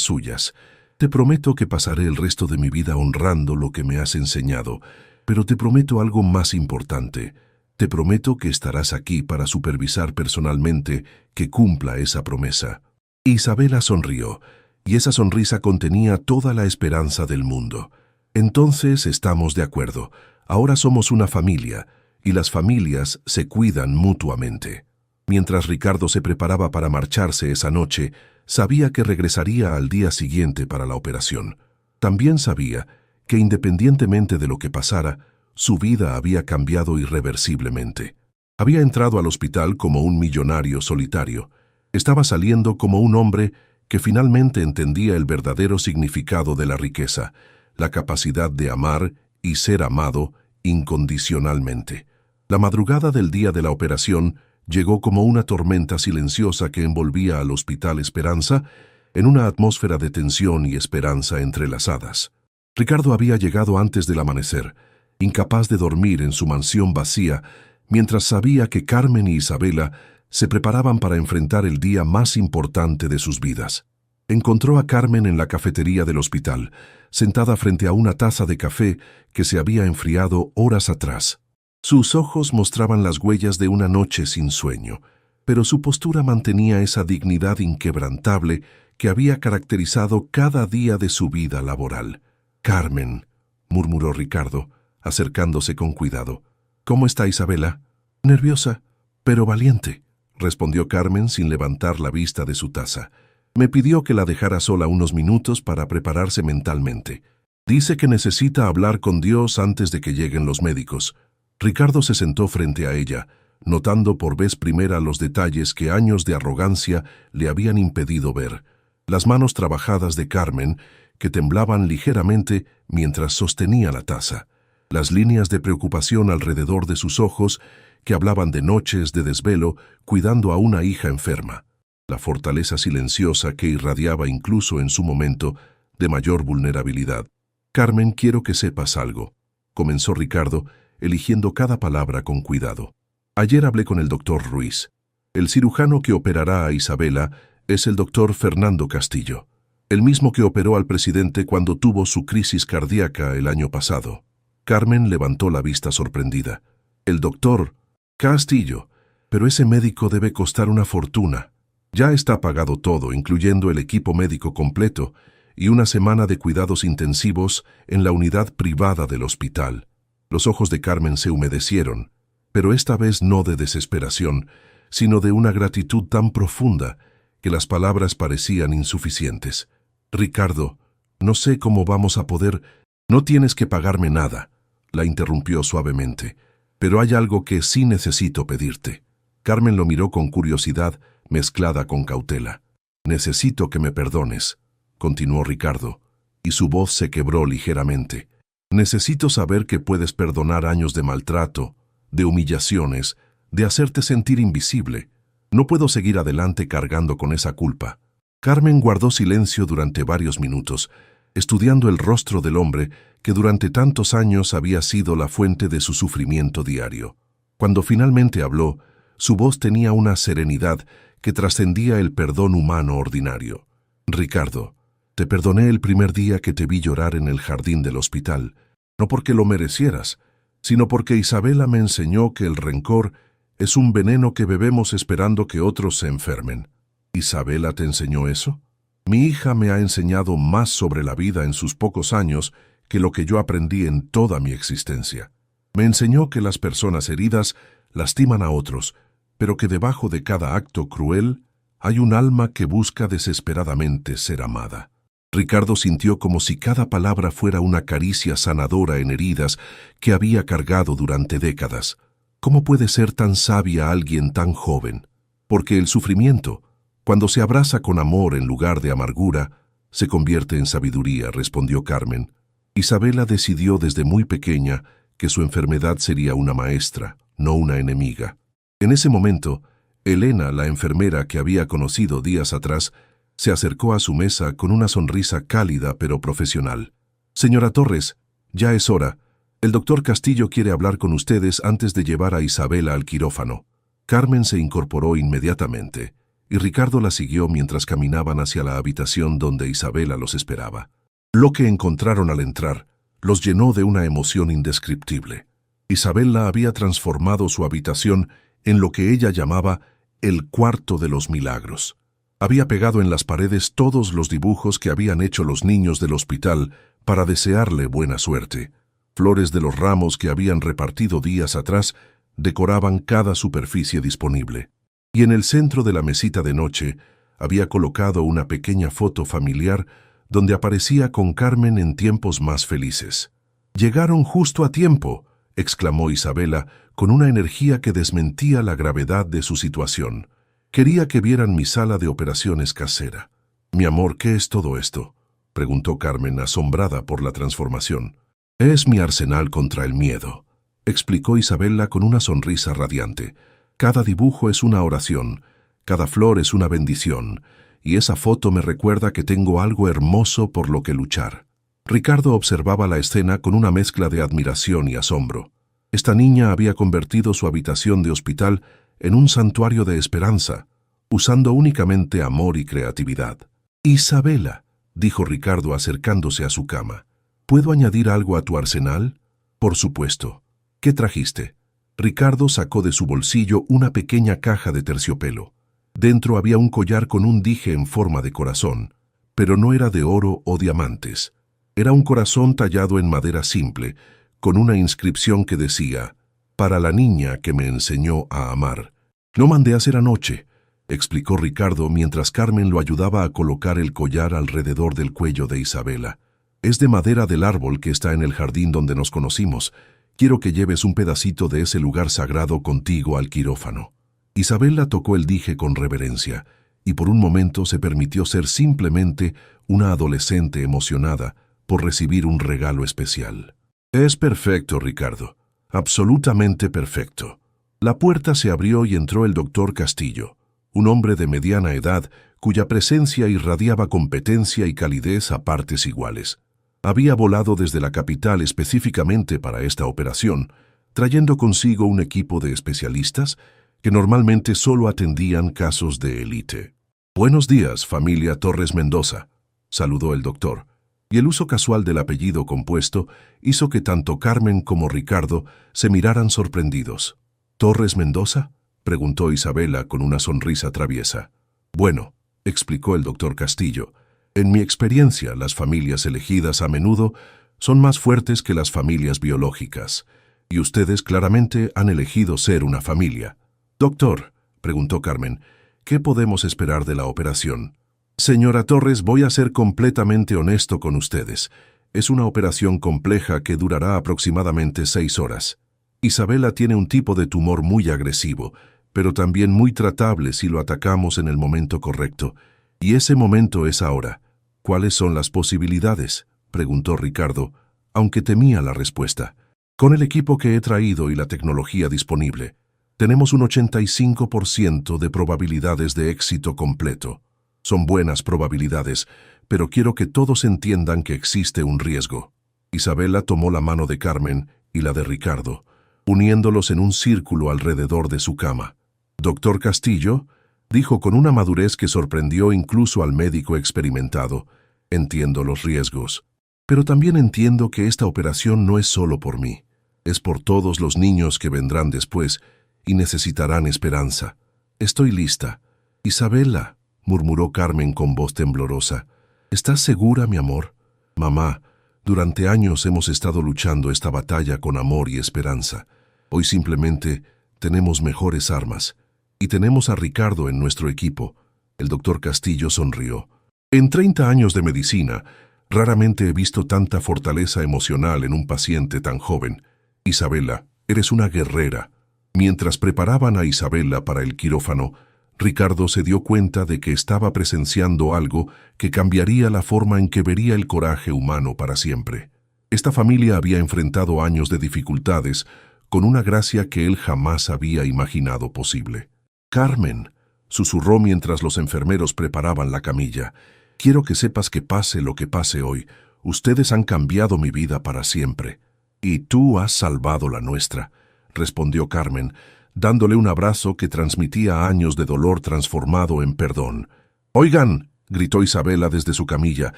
suyas. «Te prometo que pasaré el resto de mi vida honrando lo que me has enseñado, pero te prometo algo más importante. Te prometo que estarás aquí para supervisar personalmente que cumpla esa promesa». Isabella sonrió, y esa sonrisa contenía toda la esperanza del mundo. «Entonces estamos de acuerdo. Ahora somos una familia, y las familias se cuidan mutuamente». Mientras Ricardo se preparaba para marcharse esa noche, sabía que regresaría al día siguiente para la operación. También sabía que, independientemente de lo que pasara, su vida había cambiado irreversiblemente. Había entrado al hospital como un millonario solitario. Estaba saliendo como un hombre que finalmente entendía el verdadero significado de la riqueza, la capacidad de amar y ser amado incondicionalmente. La madrugada del día de la operación llegó como una tormenta silenciosa que envolvía al Hospital Esperanza en una atmósfera de tensión y esperanza entrelazadas. Ricardo había llegado antes del amanecer, incapaz de dormir en su mansión vacía, mientras sabía que Carmen y Isabella se preparaban para enfrentar el día más importante de sus vidas. Encontró a Carmen en la cafetería del hospital, sentada frente a una taza de café que se había enfriado horas atrás. Sus ojos mostraban las huellas de una noche sin sueño, pero su postura mantenía esa dignidad inquebrantable que había caracterizado cada día de su vida laboral. «Carmen», murmuró Ricardo, acercándose con cuidado. ¿Cómo está Isabela? Nerviosa, pero valiente, respondió Carmen sin levantar la vista de su taza. Me pidió que la dejara sola unos minutos para prepararse mentalmente. Dice que necesita hablar con Dios antes de que lleguen los médicos. Ricardo se sentó frente a ella, notando por vez primera los detalles que años de arrogancia le habían impedido ver. Las manos trabajadas de Carmen, que temblaban ligeramente mientras sostenía la taza. Las líneas de preocupación alrededor de sus ojos, que hablaban de noches de desvelo cuidando a una hija enferma. La fortaleza silenciosa que irradiaba incluso en su momento de mayor vulnerabilidad. Carmen, quiero que sepas algo, comenzó Ricardo, eligiendo cada palabra con cuidado. Ayer hablé con el doctor Ruiz. El cirujano que operará a Isabela es el doctor Fernando Castillo, el mismo que operó al presidente cuando tuvo su crisis cardíaca el año pasado. Carmen levantó la vista sorprendida. El doctor Castillo, pero ese médico debe costar una fortuna. Ya está pagado todo, incluyendo el equipo médico completo y una semana de cuidados intensivos en la unidad privada del hospital. Los ojos de Carmen se humedecieron, pero esta vez no de desesperación, sino de una gratitud tan profunda que las palabras parecían insuficientes. Ricardo, no sé cómo vamos a poder... No tienes que pagarme nada, la interrumpió suavemente, pero hay algo que sí necesito pedirte. Carmen lo miró con curiosidad mezclada con cautela. Necesito que me perdones, continuó Ricardo, y su voz se quebró ligeramente. Necesito saber que puedes perdonar años de maltrato, de humillaciones, de hacerte sentir invisible. No puedo seguir adelante cargando con esa culpa. Carmen guardó silencio durante varios minutos, estudiando el rostro del hombre que durante tantos años había sido la fuente de su sufrimiento diario. Cuando finalmente habló, su voz tenía una serenidad que trascendía el perdón humano ordinario. Ricardo, te perdoné el primer día que te vi llorar en el jardín del hospital, no porque lo merecieras, sino porque Isabela me enseñó que el rencor es un veneno que bebemos esperando que otros se enfermen. ¿Isabela te enseñó eso? Mi hija me ha enseñado más sobre la vida en sus pocos años que lo que yo aprendí en toda mi existencia. Me enseñó que las personas heridas lastiman a otros, pero que debajo de cada acto cruel hay un alma que busca desesperadamente ser amada. Ricardo sintió como si cada palabra fuera una caricia sanadora en heridas que había cargado durante décadas. ¿Cómo puede ser tan sabia alguien tan joven? Porque el sufrimiento, cuando se abraza con amor en lugar de amargura, se convierte en sabiduría, respondió Carmen. Isabela decidió desde muy pequeña que su enfermedad sería una maestra, no una enemiga. En ese momento, Elena, la enfermera que había conocido días atrás, se acercó a su mesa con una sonrisa cálida pero profesional. Señora Torres, ya es hora. El doctor Castillo quiere hablar con ustedes antes de llevar a Isabela al quirófano. Carmen se incorporó inmediatamente, y Ricardo la siguió mientras caminaban hacia la habitación donde Isabela los esperaba. Lo que encontraron al entrar los llenó de una emoción indescriptible. Isabela había transformado su habitación en lo que ella llamaba el cuarto de los milagros. Había pegado en las paredes todos los dibujos que habían hecho los niños del hospital para desearle buena suerte. Flores de los ramos que habían repartido días atrás decoraban cada superficie disponible. Y en el centro de la mesita de noche había colocado una pequeña foto familiar donde aparecía con Carmen en tiempos más felices. «Llegaron justo a tiempo», exclamó Isabela con una energía que desmentía la gravedad de su situación. «Quería que vieran mi sala de operaciones casera». «Mi amor, ¿qué es todo esto?», preguntó Carmen, asombrada por la transformación. «Es mi arsenal contra el miedo», explicó Isabela con una sonrisa radiante. «Cada dibujo es una oración, cada flor es una bendición, y esa foto me recuerda que tengo algo hermoso por lo que luchar». Ricardo observaba la escena con una mezcla de admiración y asombro. Esta niña había convertido su habitación de hospital en un santuario de esperanza, usando únicamente amor y creatividad. «Isabela», dijo Ricardo acercándose a su cama, «¿puedo añadir algo a tu arsenal?» «Por supuesto. ¿Qué trajiste?» Ricardo sacó de su bolsillo una pequeña caja de terciopelo. Dentro había un collar con un dije en forma de corazón, pero no era de oro o diamantes. Era un corazón tallado en madera simple, con una inscripción que decía: «Para la niña que me enseñó a amar». «Lo mandé a hacer anoche», explicó Ricardo mientras Carmen lo ayudaba a colocar el collar alrededor del cuello de Isabela. «Es de madera del árbol que está en el jardín donde nos conocimos. Quiero que lleves un pedacito de ese lugar sagrado contigo al quirófano». Isabela tocó el dije con reverencia, y por un momento se permitió ser simplemente una adolescente emocionada por recibir un regalo especial. «Es perfecto, Ricardo. Absolutamente perfecto». La puerta se abrió y entró el doctor Castillo, un hombre de mediana edad cuya presencia irradiaba competencia y calidez a partes iguales. Había volado desde la capital específicamente para esta operación, trayendo consigo un equipo de especialistas que normalmente solo atendían casos de élite. «Buenos días, familia Torres Mendoza», saludó el doctor, y el uso casual del apellido compuesto hizo que tanto Carmen como Ricardo se miraran sorprendidos. «¿Torres Mendoza?», preguntó Isabela con una sonrisa traviesa. «Bueno», explicó el doctor Castillo, «en mi experiencia, las familias elegidas a menudo son más fuertes que las familias biológicas, y ustedes claramente han elegido ser una familia». «Doctor», preguntó Carmen, «¿qué podemos esperar de la operación?» «Señora Torres, voy a ser completamente honesto con ustedes. Es una operación compleja que durará aproximadamente 6 horas. Isabela tiene un tipo de tumor muy agresivo, pero también muy tratable si lo atacamos en el momento correcto. Y ese momento es ahora. ¿Cuáles son las posibilidades?», preguntó Ricardo, aunque temía la respuesta. «Con el equipo que he traído y la tecnología disponible, tenemos un 85% de probabilidades de éxito completo. Son buenas probabilidades, pero quiero que todos entiendan que existe un riesgo». Isabela tomó la mano de Carmen y la de Ricardo, uniéndolos en un círculo alrededor de su cama. «Doctor Castillo», dijo con una madurez que sorprendió incluso al médico experimentado, «entiendo los riesgos, pero también entiendo que esta operación no es solo por mí. Es por todos los niños que vendrán después y necesitarán esperanza. Estoy lista». «Isabela», murmuró Carmen con voz temblorosa, «¿estás segura, mi amor?» «Mamá, durante años hemos estado luchando esta batalla con amor y esperanza. Hoy simplemente tenemos mejores armas. Y tenemos a Ricardo en nuestro equipo». El doctor Castillo sonrió. «En 30 años de medicina, raramente he visto tanta fortaleza emocional en un paciente tan joven. Isabela, eres una guerrera». Mientras preparaban a Isabela para el quirófano, Ricardo se dio cuenta de que estaba presenciando algo que cambiaría la forma en que vería el coraje humano para siempre. Esta familia había enfrentado años de dificultades con una gracia que él jamás había imaginado posible. «Carmen», susurró mientras los enfermeros preparaban la camilla, «quiero que sepas que pase lo que pase hoy, ustedes han cambiado mi vida para siempre. Y tú has salvado la nuestra», respondió Carmen, dándole un abrazo que transmitía años de dolor transformado en perdón. «Oigan», gritó Isabela desde su camilla,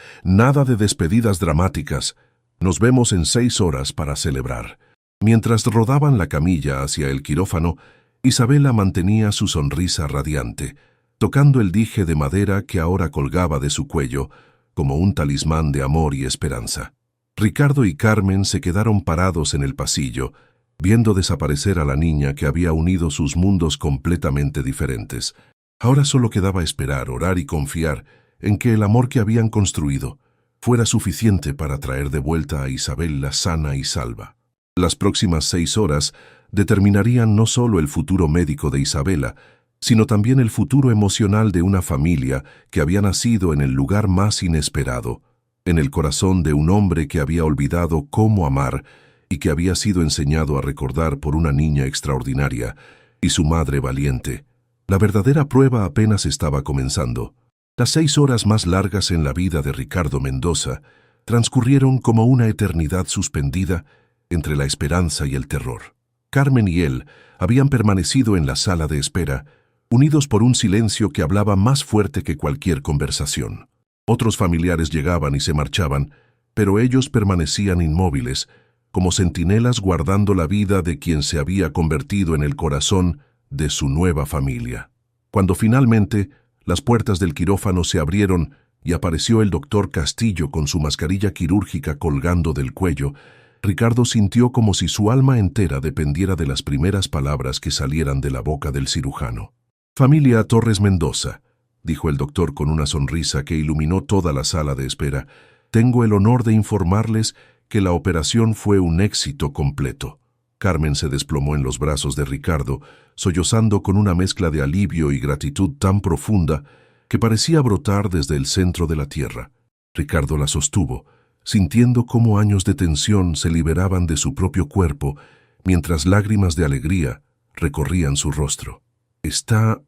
«nada de despedidas dramáticas. Nos vemos en 6 horas para celebrar». Mientras rodaban la camilla hacia el quirófano, Isabela mantenía su sonrisa radiante, tocando el dije de madera que ahora colgaba de su cuello, como un talismán de amor y esperanza. Ricardo y Carmen se quedaron parados en el pasillo, viendo desaparecer a la niña que había unido sus mundos completamente diferentes. Ahora solo quedaba esperar, orar y confiar en que el amor que habían construido fuera suficiente para traer de vuelta a Isabela sana y salva. Las próximas 6 horas determinarían no solo el futuro médico de Isabela, sino también el futuro emocional de una familia que había nacido en el lugar más inesperado, en el corazón de un hombre que había olvidado cómo amar y que había sido enseñado a recordar por una niña extraordinaria y su madre valiente. La verdadera prueba apenas estaba comenzando. Las 6 horas más largas en la vida de Ricardo Mendoza transcurrieron como una eternidad suspendida entre la esperanza y el terror. Carmen y él habían permanecido en la sala de espera, unidos por un silencio que hablaba más fuerte que cualquier conversación. Otros familiares llegaban y se marchaban, pero ellos permanecían inmóviles, como centinelas guardando la vida de quien se había convertido en el corazón de su nueva familia. Cuando finalmente las puertas del quirófano se abrieron y apareció el doctor Castillo con su mascarilla quirúrgica colgando del cuello, Ricardo sintió como si su alma entera dependiera de las primeras palabras que salieran de la boca del cirujano. «Familia Torres Mendoza», dijo el doctor con una sonrisa que iluminó toda la sala de espera, «tengo el honor de informarles que la operación fue un éxito completo». Carmen se desplomó en los brazos de Ricardo, sollozando con una mezcla de alivio y gratitud tan profunda que parecía brotar desde el centro de la tierra. Ricardo la sostuvo, sintiendo cómo años de tensión se liberaban de su propio cuerpo, mientras lágrimas de alegría recorrían su rostro. ¿Está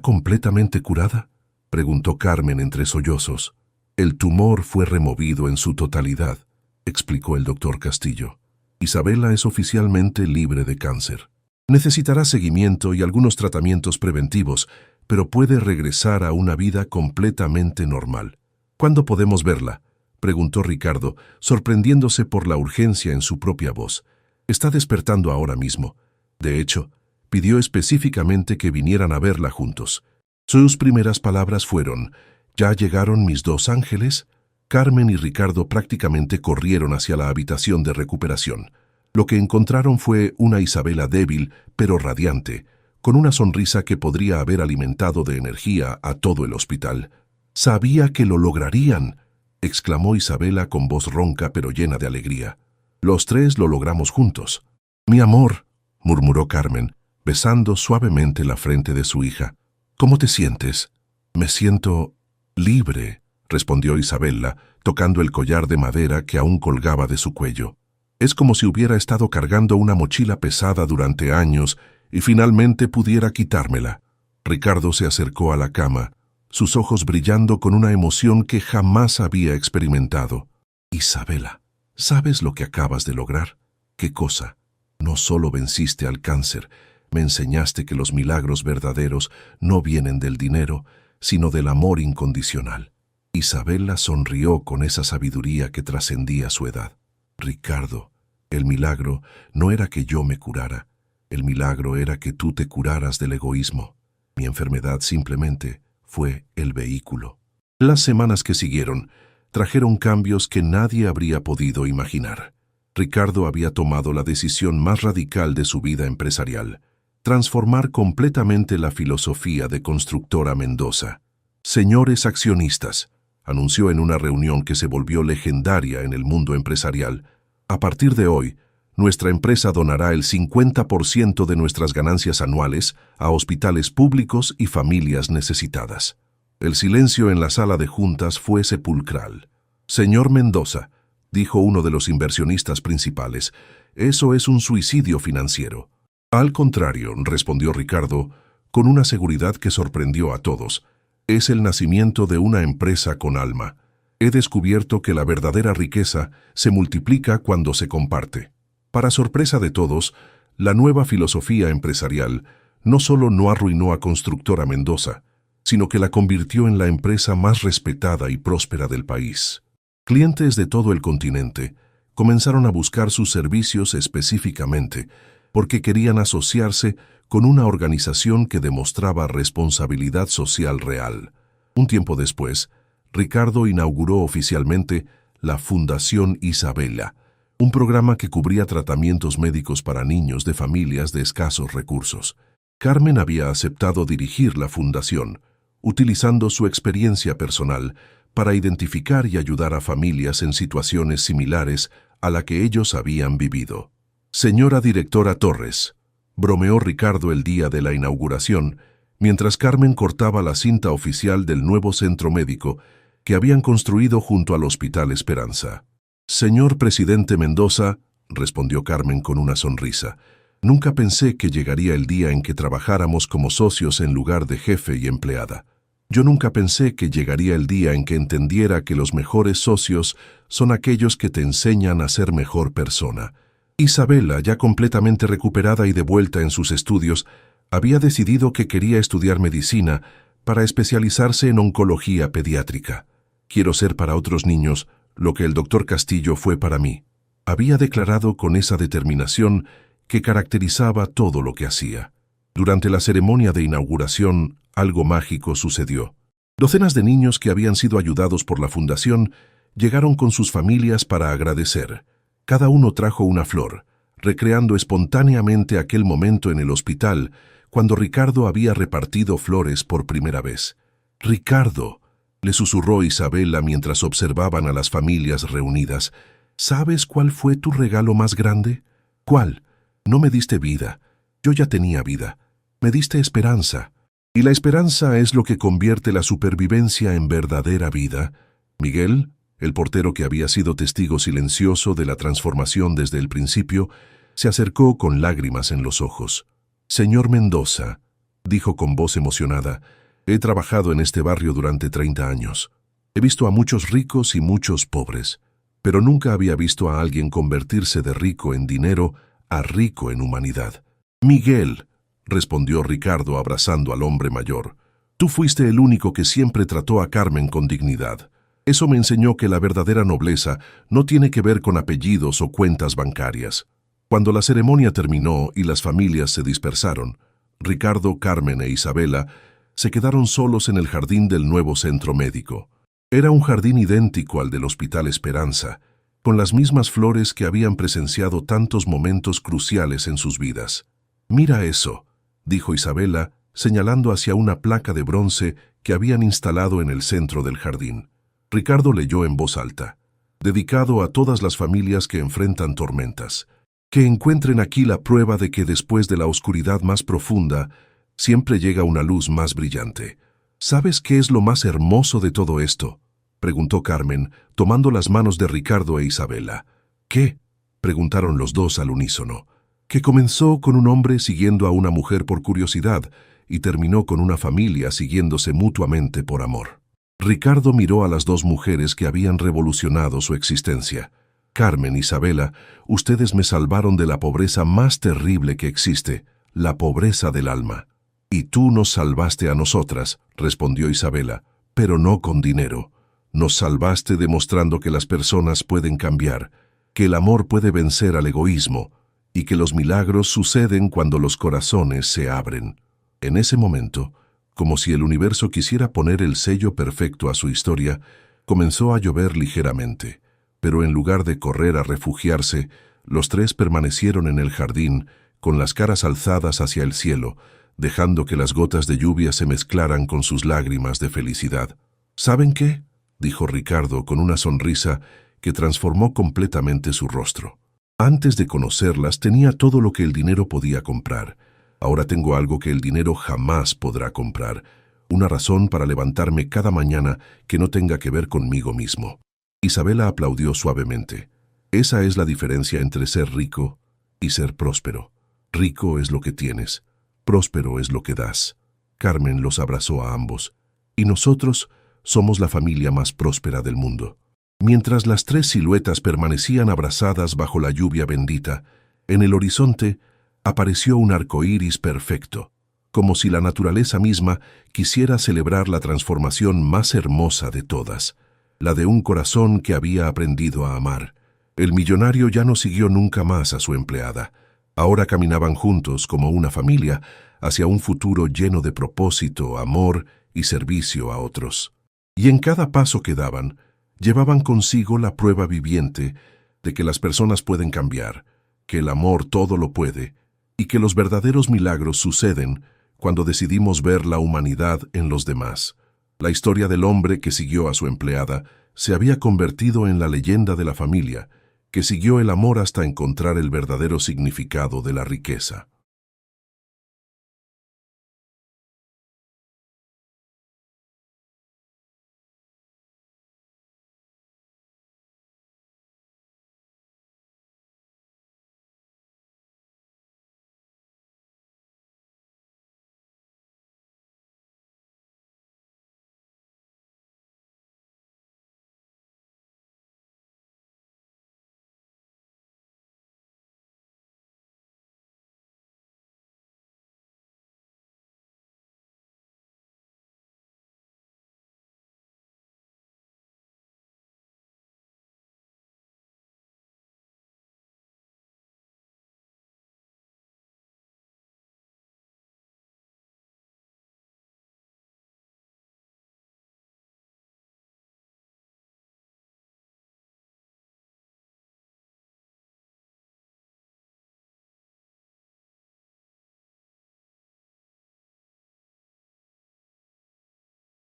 completamente curada?», preguntó Carmen entre sollozos. «El tumor fue removido en su totalidad», explicó el doctor Castillo. «Isabela es oficialmente libre de cáncer. Necesitará seguimiento y algunos tratamientos preventivos, pero puede regresar a una vida completamente normal». «¿Cuándo podemos verla?», preguntó Ricardo, sorprendiéndose por la urgencia en su propia voz. «Está despertando ahora mismo. De hecho, pidió específicamente que vinieran a verla juntos». Sus primeras palabras fueron: «¿Ya llegaron mis dos ángeles?». Carmen y Ricardo prácticamente corrieron hacia la habitación de recuperación. Lo que encontraron fue una Isabela débil, pero radiante, con una sonrisa que podría haber alimentado de energía a todo el hospital. «Sabía que lo lograrían», exclamó Isabela con voz ronca pero llena de alegría. «Los tres lo logramos juntos». «Mi amor», murmuró Carmen, besando suavemente la frente de su hija. «¿Cómo te sientes?». «Me siento libre», respondió Isabela, tocando el collar de madera que aún colgaba de su cuello. «Es como si hubiera estado cargando una mochila pesada durante años y finalmente pudiera quitármela». Ricardo se acercó a la cama, sus ojos brillando con una emoción que jamás había experimentado. «Isabela, ¿sabes lo que acabas de lograr?». «¿Qué cosa?». «No solo venciste al cáncer, me enseñaste que los milagros verdaderos no vienen del dinero, sino del amor incondicional». Isabela sonrió con esa sabiduría que trascendía su edad. «Ricardo, el milagro no era que yo me curara, el milagro era que tú te curaras del egoísmo. Mi enfermedad simplemente fue el vehículo». Las semanas que siguieron trajeron cambios que nadie habría podido imaginar. Ricardo había tomado la decisión más radical de su vida empresarial: transformar completamente la filosofía de Constructora Mendoza. «Señores accionistas», anunció en una reunión que se volvió legendaria en el mundo empresarial, «a partir de hoy, nuestra empresa donará el 50% de nuestras ganancias anuales a hospitales públicos y familias necesitadas». El silencio en la sala de juntas fue sepulcral. «Señor Mendoza», dijo uno de los inversionistas principales, «eso es un suicidio financiero». «Al contrario», respondió Ricardo, con una seguridad que sorprendió a todos, «es el nacimiento de una empresa con alma. He descubierto que la verdadera riqueza se multiplica cuando se comparte». Para sorpresa de todos, la nueva filosofía empresarial no solo no arruinó a Constructora Mendoza, sino que la convirtió en la empresa más respetada y próspera del país. Clientes de todo el continente comenzaron a buscar sus servicios específicamente porque querían asociarse con una organización que demostraba responsabilidad social real. Un tiempo después, Ricardo inauguró oficialmente la Fundación Isabela, un programa que cubría tratamientos médicos para niños de familias de escasos recursos. Carmen había aceptado dirigir la fundación, utilizando su experiencia personal para identificar y ayudar a familias en situaciones similares a la que ellos habían vivido. «Señora directora Torres», bromeó Ricardo el día de la inauguración, mientras Carmen cortaba la cinta oficial del nuevo centro médico que habían construido junto al Hospital Esperanza. «Señor presidente Mendoza», respondió Carmen con una sonrisa, «nunca pensé que llegaría el día en que trabajáramos como socios en lugar de jefe y empleada. Yo nunca pensé que llegaría el día en que entendiera que los mejores socios son aquellos que te enseñan a ser mejor persona». Isabela, ya completamente recuperada y de vuelta en sus estudios, había decidido que quería estudiar medicina para especializarse en oncología pediátrica. «Quiero ser para otros niños lo que el doctor Castillo fue para mí», había declarado con esa determinación que caracterizaba todo lo que hacía. Durante la ceremonia de inauguración, algo mágico sucedió. Docenas de niños que habían sido ayudados por la fundación llegaron con sus familias para agradecer. Cada uno trajo una flor, recreando espontáneamente aquel momento en el hospital cuando Ricardo había repartido flores por primera vez. «Ricardo», le susurró Isabela mientras observaban a las familias reunidas, «¿sabes cuál fue tu regalo más grande?» «¿Cuál? No me diste vida. Yo ya tenía vida. Me diste esperanza. Y la esperanza es lo que convierte la supervivencia en verdadera vida». Miguel, el portero que había sido testigo silencioso de la transformación desde el principio, se acercó con lágrimas en los ojos. «Señor Mendoza», dijo con voz emocionada, «he trabajado en este barrio durante 30 años. He visto a muchos ricos y muchos pobres, pero nunca había visto a alguien convertirse de rico en dinero a rico en humanidad». «Miguel», respondió Ricardo abrazando al hombre mayor, «tú fuiste el único que siempre trató a Carmen con dignidad. Eso me enseñó que la verdadera nobleza no tiene que ver con apellidos o cuentas bancarias». Cuando la ceremonia terminó y las familias se dispersaron, Ricardo, Carmen e Isabela se quedaron solos en el jardín del nuevo centro médico. Era un jardín idéntico al del Hospital Esperanza, con las mismas flores que habían presenciado tantos momentos cruciales en sus vidas. «Mira eso», dijo Isabela, señalando hacia una placa de bronce que habían instalado en el centro del jardín. Ricardo leyó en voz alta: «Dedicado a todas las familias que enfrentan tormentas. Que encuentren aquí la prueba de que después de la oscuridad más profunda, siempre llega una luz más brillante». «¿Sabes qué es lo más hermoso de todo esto?», preguntó Carmen, tomando las manos de Ricardo e Isabela. «¿Qué?», preguntaron los dos al unísono. «Que comenzó con un hombre siguiendo a una mujer por curiosidad y terminó con una familia siguiéndose mutuamente por amor». Ricardo miró a las dos mujeres que habían revolucionado su existencia. «Carmen, Isabela, ustedes me salvaron de la pobreza más terrible que existe, la pobreza del alma». «Y tú nos salvaste a nosotras», respondió Isabela, «pero no con dinero. Nos salvaste demostrando que las personas pueden cambiar, que el amor puede vencer al egoísmo y que los milagros suceden cuando los corazones se abren». En ese momento, como si el universo quisiera poner el sello perfecto a su historia, comenzó a llover ligeramente. Pero en lugar de correr a refugiarse, los tres permanecieron en el jardín, con las caras alzadas hacia el cielo, dejando que las gotas de lluvia se mezclaran con sus lágrimas de felicidad. «¿Saben qué?», dijo Ricardo con una sonrisa que transformó completamente su rostro. «Antes de conocerlas tenía todo lo que el dinero podía comprar. Ahora tengo algo que el dinero jamás podrá comprar, una razón para levantarme cada mañana que no tenga que ver conmigo mismo». Isabela aplaudió suavemente. «Esa es la diferencia entre ser rico y ser próspero. Rico es lo que tienes, próspero es lo que das». Carmen los abrazó a ambos. «Y nosotros somos la familia más próspera del mundo». Mientras las tres siluetas permanecían abrazadas bajo la lluvia bendita, en el horizonte apareció un arco iris perfecto, como si la naturaleza misma quisiera celebrar la transformación más hermosa de todas, la de un corazón que había aprendido a amar. El millonario ya no siguió nunca más a su empleada. Ahora caminaban juntos como una familia hacia un futuro lleno de propósito, amor y servicio a otros. Y en cada paso que daban, llevaban consigo la prueba viviente de que las personas pueden cambiar, que el amor todo lo puede y que los verdaderos milagros suceden cuando decidimos ver la humanidad en los demás. La historia del hombre que siguió a su empleada se había convertido en la leyenda de la familia, que siguió el amor hasta encontrar el verdadero significado de la riqueza.